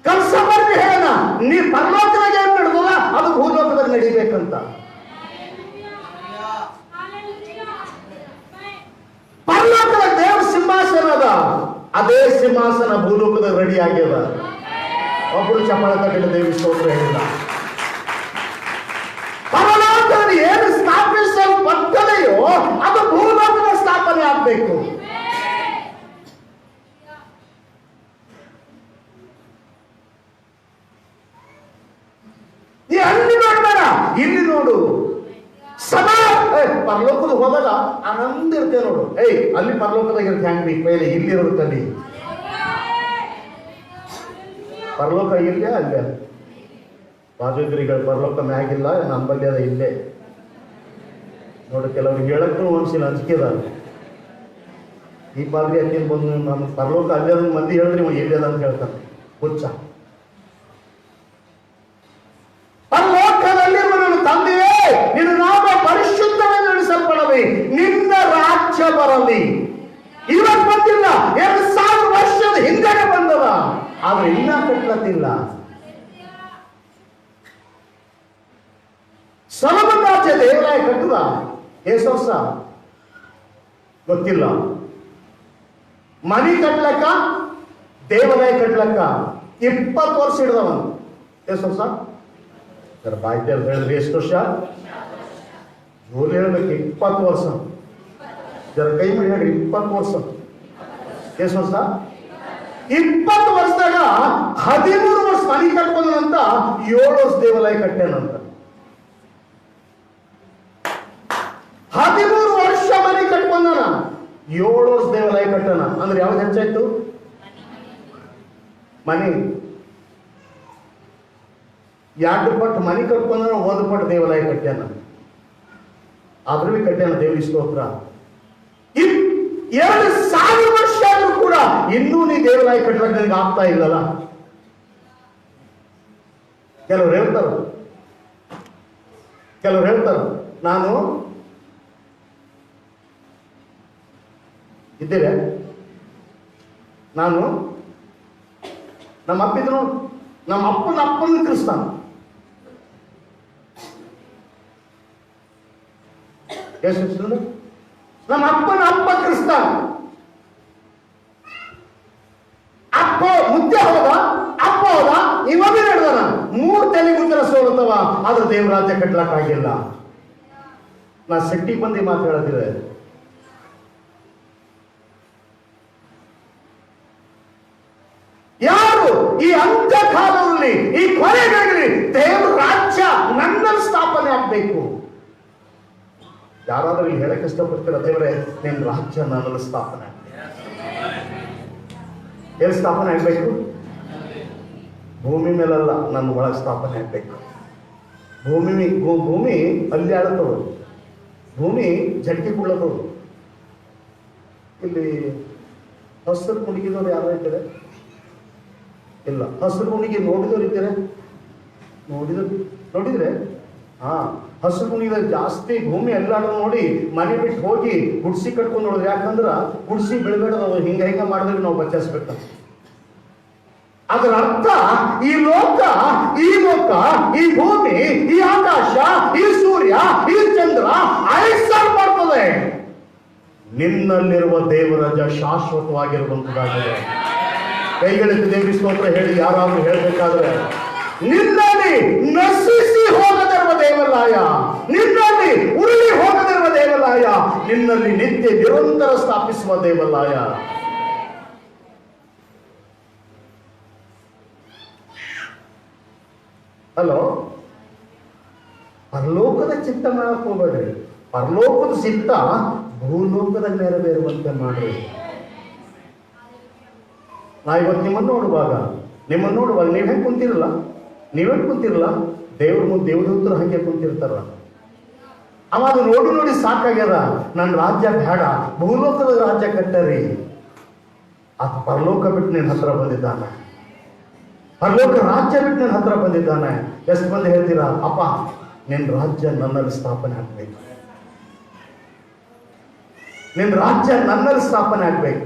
ಕಲ್ಸಬರ್ರಿ ಹೇಳೋಣ ನೀ ಪರಲೋಕದಾಗ ಏನ್ ನಡೆದಲ್ಲ ಅದು ಭೂಲೋಕದಾಗ ನಡಿಬೇಕಂತ. ಪರಲೋಕದ ದೇವ್ರ ಸಿಂಹಾಸನ ಅದ, ಅದೇ ಸಿಂಹಾಸನ ಭೂಲೋಕದಾಗ ರೆಡಿ ಆಗ್ಯದ. ಒಬ್ಬರು ಚಪ್ಪಾಳೆ ತಟ್ಟಿದ ದೇವಿ ಸ್ತೋತ್ರ ಹೇಳಿಲ್ಲ. ಪರಲೋಕದಲ್ಲಿ ಏನು ಸ್ಥಾಪಿಸಲ್ಪಟ್ಟದೆಯೋ ಅದು ಭೂಲೋಕದ ಸ್ಥಾಪನೆ ಆಗ್ಬೇಕು. ನೀ ಅಲ್ಲಿ ನೋಡ್ಬೇಡ, ಇಲ್ಲಿ ನೋಡು. ಪರಲೋಕದ ಹೋದಾಗ ಆನಂದ ಇರ್ತೇವೆ ನೋಡು. ಅಲ್ಲಿ ಪರಲೋಕದಾಗ ಇರುತ್ತೆ ಹ್ಯಾಂಗ್ ಬೇಕು, ಇಲ್ಲಿ ಇರುತ್ತಲ್ಲಿ. ಪರಲೋಕ ಇಲ್ಲೇ ಅಲ್ಲೇ ಬಾಜುಗಿರಿಗಳು ಪರಲೋಕ ಮ್ಯಾಗಿಲ್ಲ, ನಂಬಲ್ಲಿ ಅದ ಇಲ್ಲೇ ನೋಡಿ. ಕೆಲವ್ರಿಗೆ ಹೇಳಕ್ಕೂ ಮನ್ಸಿಲ್ಲ, ಅಂಜಿಕೆದ. ಈ ಪಾದ್ರಿ ಅಲ್ಲಿಂದ ಬಂದು ನಮ್ಗೆ ಪರಲೋಕ ಅಲ್ಲೇ ಅದ ಮಂದಿ ಹೇಳಿದ್ರೆ ಇವ ಎಲ್ಲಿ ಅದ ಅಂತ ಹೇಳ್ತಾನೆ ಹುಚ್ಚ. ಪರಲೋಕದಲ್ಲಿ ನನ್ನ ತಂದೆಯೇ ನಿನ್ನ ನಾಮ ಪರಿಶುದ್ಧವಾಗಿ ನಡೆಸಲ್ಪಡಲಿ, ನಿನ್ನ ರಾಜ್ಯ ಬರಲಿ. ಇವತ್ತು ಬಂದಿಲ್ಲ, 2000 ವರ್ಷದ ಹಿಂದೆನೆ ಬಂದದ, ಆದ್ರೆ ಇನ್ನ ಕಟ್ಲತ್ತಿಲ್ಲ. ಸೊಲೊಮನ್ ರಾಜ್ಯ ದೇವಾಲಯ ಕಟ್ಟುದ ಎಷ್ಟು ವರ್ಷ ಗೊತ್ತಿಲ್ಲ. ಮನಿ ಕಟ್ಲಕ್ಕ ದೇವಾಲಯ ಕಟ್ಲಕ್ಕ 20 ವರ್ಷ ಹಿಡ್ದವನು. ಎಷ್ಟು ವರ್ಷ ಸರ್ ಬಾಯ್ತೆ ಹೇಳಿದ್ರಿ? ಎಷ್ಟು ವರ್ಷ ಜೋಲಿ ಹೇಳ್ಬೇಕು? 20 ವರ್ಷ. ಜರ ಕೈ ಮಾಡಿ ಹೇಳಿ, 20 ವರ್ಷ. ಎಷ್ಟು ವರ್ಷ? 20 ವರ್ಷದಾಗ 13 ವರ್ಷ ಮನಿ ಕಟ್ಕೊಂಡಂತ 7 ವರ್ಷ ದೇವಾಲಯ ಕಟ್ಟ್ಯಾನಂತ. 13 ವರ್ಷ ಮನಿ ಕಟ್ಕೊಂಡನ, 7 ವರ್ಷ ದೇವಾಲಯ ಕಟ್ಟನ. ಅಂದ್ರೆ ಯಾವ್ದು ಹೆಚ್ಚಾಯ್ತು? ಮನಿ. 2 ಪಟ್ಟು ಮನಿ ಕಟ್ಕೊಂಡ, 1 ಪಟ್ಟು ದೇವಾಲಯ ಕಟ್ಟ್ಯಾನ. ಆದ್ರೂ ಕಟ್ಟ್ಯಾನ ದೇವಿ ಸ್ತೋತ್ರ. 2000 ವರ್ಷ ಆದ್ರೂ ಕೂಡ ಇನ್ನೂ ನೀ ದೇವಾಲಯ ಕಟ್ಟಕ್ಕೆ ನಿನಗೆ ಆಗ್ತಾ ಇಲ್ಲಲ್ಲ. ಕೆಲವ್ರು ಹೇಳ್ತಾರ ನಾನು ಇದ್ದೀರ, ನಾನು ನಮ್ಮ ಅಪ್ಪಿದ್ರು, ನಮ್ಮ ಅಪ್ಪನ ಕ್ರಿಸ್ತಾನ. ನಮ್ಮ ಅಪ್ಪನ ಅಪ್ಪ ಕ್ರಿಸ್ತಾನ. ಅಪ್ಪ ಮುದ್ದೆ ಹೋದ, ಅಪ್ಪ ಹೋದ, ಇವಾಗ ನಡೆದಾನ. 3 ತೆಲಿಗೆ ಉತ್ತರ ಸೋಲತ್ತವ, ಆದ್ರೆ ದೇವರಾಜ್ಯ ಕಟ್ಲಕ್ಕಾಗಿಲ್ಲ. ನಾ ಸಿಟ್ಟಿಗೆ ಬಂದು ಮಾತು ಹೇಳದಿದೆ. ಯಾರು ಈ ಅಂತ್ಯಕಾಲದಲ್ಲಿ, ಈ ಕೊನೆಗಳಲ್ಲಿ ದೇವರ ರಾಜ್ಯ ನನ್ನಲ್ಲಿ ಸ್ಥಾಪನೆ ಆಗ್ಬೇಕು. ಯಾರಾದ್ರೂ ಇಲ್ಲಿ ಹೇಳಕ್ ಇಷ್ಟಪಡ್ತೀರ, ದೇವರೇ ನಿನ್ನ ರಾಜ್ಯ ನನ್ನಲ್ಲಿ ಸ್ಥಾಪನೆ ಎಲ್ಲಿ ಸ್ಥಾಪನೆ ಆಗ್ಬೇಕು? ಭೂಮಿ ಮೇಲಲ್ಲ, ನನ್ನ ಒಳಗೆ ಸ್ಥಾಪನೆ ಆಗ್ಬೇಕು. ಭೂಮಿ ಅಲ್ಲಿ ಆಡತ್ತವರು, ಭೂಮಿ ಜಟ್ಟಿ ಕುಳ್ಳತವರು. ಇಲ್ಲಿ ಹಸಿರು ಕುಣಿಗಿದವ್ರು ಯಾರು ಇದ್ದಾರೆ? ಇಲ್ಲ. ಹಸಿರು ಕುಣಿಗೆ ನೋಡಿದವ್ರು ಇದ್ದಾರೆ? ನೋಡಿದ್ರೆ ಹಸಿರು ಕುಣಿಗೆ ಜಾಸ್ತಿ ಭೂಮಿ ಎಲ್ಲಾಡೋದು ನೋಡಿ ಮನೆ ಬಿಟ್ಟು ಹೋಗಿ ಗುಡ್ಸಿ ಕಟ್ಕೊಂಡು ನೋಡಿದ್ರೆ. ಯಾಕಂದ್ರ ಗುಡ್ಸಿ ಬೆಳಬೇಡದವ, ಹಿಂಗ ಮಾಡಿದ್ರೆ ನಾವು ಬಚಾಯಿಸ್ಬೇಕು. ಅದರ ಅರ್ಥ ಈ ಲೋಕ, ಈ ಭೂಮಿ, ಈ ಆಕಾಶ, ಈ ಸೂರ್ಯ, ಈ ಚಂದ್ರ ಅಳಿಸಲ್ಪಡ್ತದೆ. ನಿನ್ನಲ್ಲಿರುವ ದೇವರಾಜ ಶಾಶ್ವತವಾಗಿರುವಂತದ್ದಾಗಿದೆ. ಕೈಗಳಿದ್ದು ದೇವಿ ಸ್ತೋತ್ರ ಹೇಳಿ ಯಾರಾದ್ರೂ ಹೇಳ್ಬೇಕಾದ್ರೆ, ನಿನ್ನಲ್ಲಿ ನಶಿಸಿ ಹೋಗದಿರುವ ದೇವಾಲಯ, ನಿನ್ನಲ್ಲಿ ಉರುಳಿ ಹೋಗದಿರುವ ದೇವಾಲಯ, ನಿನ್ನಲ್ಲಿ ನಿತ್ಯ ನಿರಂತರ ಸ್ಥಾಪಿಸುವ ದೇವಾಲಯ. ಹಲೋ, ಪರಲೋಕದ ಚಿತ್ತ ಮಾಡಕ್ ಹೋಗ್ಬೇಡ್ರಿ. ಪರಲೋಕದ ಚಿತ್ತ ಭೂಲೋಕದ ನೆರವೇರುವಂತೆ ಮಾಡ್ರಿ. ನಾ ಇವತ್ತು ನಿಮ್ಮನ್ನು ನೋಡುವಾಗ ನೀವ್ ಹೆಂಗ್ ಕುಂತಿರಲ್ಲ, ದೇವ್ರ ಮುಂದೆ ದೇವದೂತರು ಹಂಗೆ ಕುಂತಿರ್ತಾರ. ಅವ ಅದು ನೋಡಿ ನೋಡಿ ಸಾಕಾಗ್ಯದ, ನನ್ನ ರಾಜ್ಯ ಬೇಡ, ಭೂಲೋಕದ ರಾಜ್ಯ ಕಟ್ಟರಿ. ಅದು ಪರಲೋಕ ಬಿಟ್ಟು ನಿನ್ನ ಹತ್ರ ಬಂದಿದ್ದಾನೆ, ಪರಲೋಕ ರಾಜ್ಯ ಬಿಟ್ಟು ನನ್ನ ಹತ್ರ ಬಂದಿದ್ದಾನೆ. ಎಷ್ಟು ಮಂದಿ ಹೇಳ್ತೀರಾ, ಅಪ್ಪ ನಿನ್ನ ರಾಜ್ಯ ನನ್ನಲ್ಲಿ ಸ್ಥಾಪನೆ ಆಗ್ಬೇಕು, ನಿನ್ನ ರಾಜ್ಯ ನನ್ನಲ್ಲಿ ಸ್ಥಾಪನೆ ಆಗ್ಬೇಕು.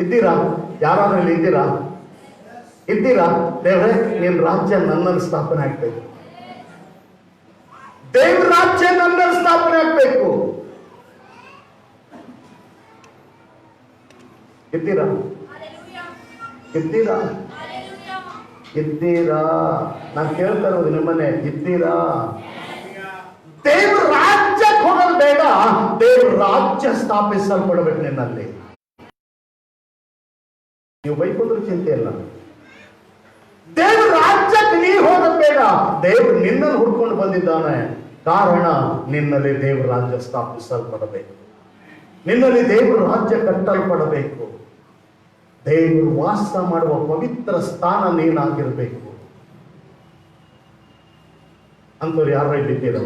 ಇದ್ದೀರಾ? ಯಾರಾದ್ರೂ ಇಲ್ಲಿ ಇದ್ದೀರಾ? ಇದ್ದೀರಾ? ದೇವ್ರೆ ನಿನ್ನ ರಾಜ್ಯ ನನ್ನಲ್ಲಿ ಸ್ಥಾಪನೆ ಆಗ್ಬೇಕು, ದೇವ್ರ ರಾಜ್ಯ ನನ್ನಲ್ಲಿ ಸ್ಥಾಪನೆ ಆಗ್ಬೇಕು. ಇದ್ದೀರಾ? ಇದ್ದೀರಾ? ಇದ್ದೀರಾ? ನಾನು ಕೇಳ್ತಾ ಇರೋದು ನಿಮ್ಮನೆ, ಇದ್ದೀರಾ? ದೇವ್ರ ರಾಜ್ಯಕ್ಕೆ ಹೋಗೋದು ಬೇಡ, ದೇವ್ರ ರಾಜ್ಯ ಸ್ಥಾಪಿಸಲ್ಪಡಬೇಕು ನಿನ್ನಲ್ಲಿ. ನೀವು ಬೈಕೊಂಡ್ರು ಚಿಂತೆ ಇಲ್ಲ, ದೇವ್ರ ರಾಜ್ಯಕ್ಕೆ ನೀ ಹೋಗೋದು ಬೇಡ, ದೇವ್ರು ನಿನ್ನನ್ನು ಹುಡ್ಕೊಂಡು ಬಂದಿದ್ದಾನೆ. ಕಾರಣ ನಿನ್ನಲ್ಲಿ ದೇವ್ರ ರಾಜ್ಯ ಸ್ಥಾಪಿಸಲ್ಪಡಬೇಕು, ನಿನ್ನಲ್ಲಿ ದೇವ್ರ ರಾಜ್ಯ ಕಟ್ಟಲ್ಪಡಬೇಕು. ದೇವರು ವಾಸ ಮಾಡುವ ಪವಿತ್ರ ಸ್ಥಾನ ನೀನಾಗಿರ್ಬೇಕು. ಅಂತವ್ರು ಯಾರು ಇಲ್ಲಿದ್ದೀರಾ?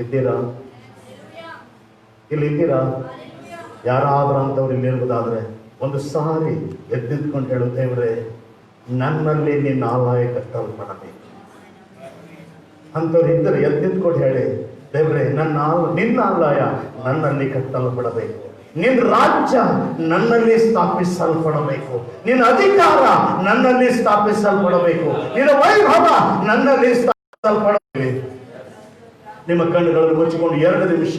ಇದ್ದೀರಾ? ಇಲ್ಲಿ ಇದ್ದೀರಾ? ಯಾರಾದ್ರೂ ಅಂತವ್ರು ಇಲ್ಲಿ ಇರ್ಬೋದಾದ್ರೆ ಒಂದು ಸಾರಿ ಎದ್ದಿದ್ಕೊಂಡು ಹೇಳು, ದೇವ್ರೆ ನನ್ನಲ್ಲಿ ನಿನ್ನ ಆಲಯ ಕಟ್ಟಲ್ಪಡಬೇಕು. ಅಂತವ್ರು ಇದ್ದರೆ ಎದ್ದಿದ್ಕೊಂಡು ಹೇಳಿ, ದೇವ್ರೆ ನಿನ್ನ ಆಲಯ ನನ್ನಲ್ಲಿ ಕಟ್ಟಲ್ಪಡಬೇಕು, ನಿನ್ನ ರಾಜ್ಯ ನನ್ನಲ್ಲಿ ಸ್ಥಾಪಿಸಲ್ಪಡಬೇಕು, ನಿನ್ನ ಅಧಿಕಾರ ನನ್ನಲ್ಲಿ ಸ್ಥಾಪಿಸಲ್ಪಡಬೇಕು, ನಿನ್ನ ವೈಭವ ನನ್ನಲ್ಲಿ ಸ್ಥಾಪಿಸಲ್ಪಡಬೇಕು. ನಿಮ್ಮ ಕಣ್ಣುಗಳನ್ನು ಮುಚ್ಚಿಕೊಂಡು 2 ನಿಮಿಷ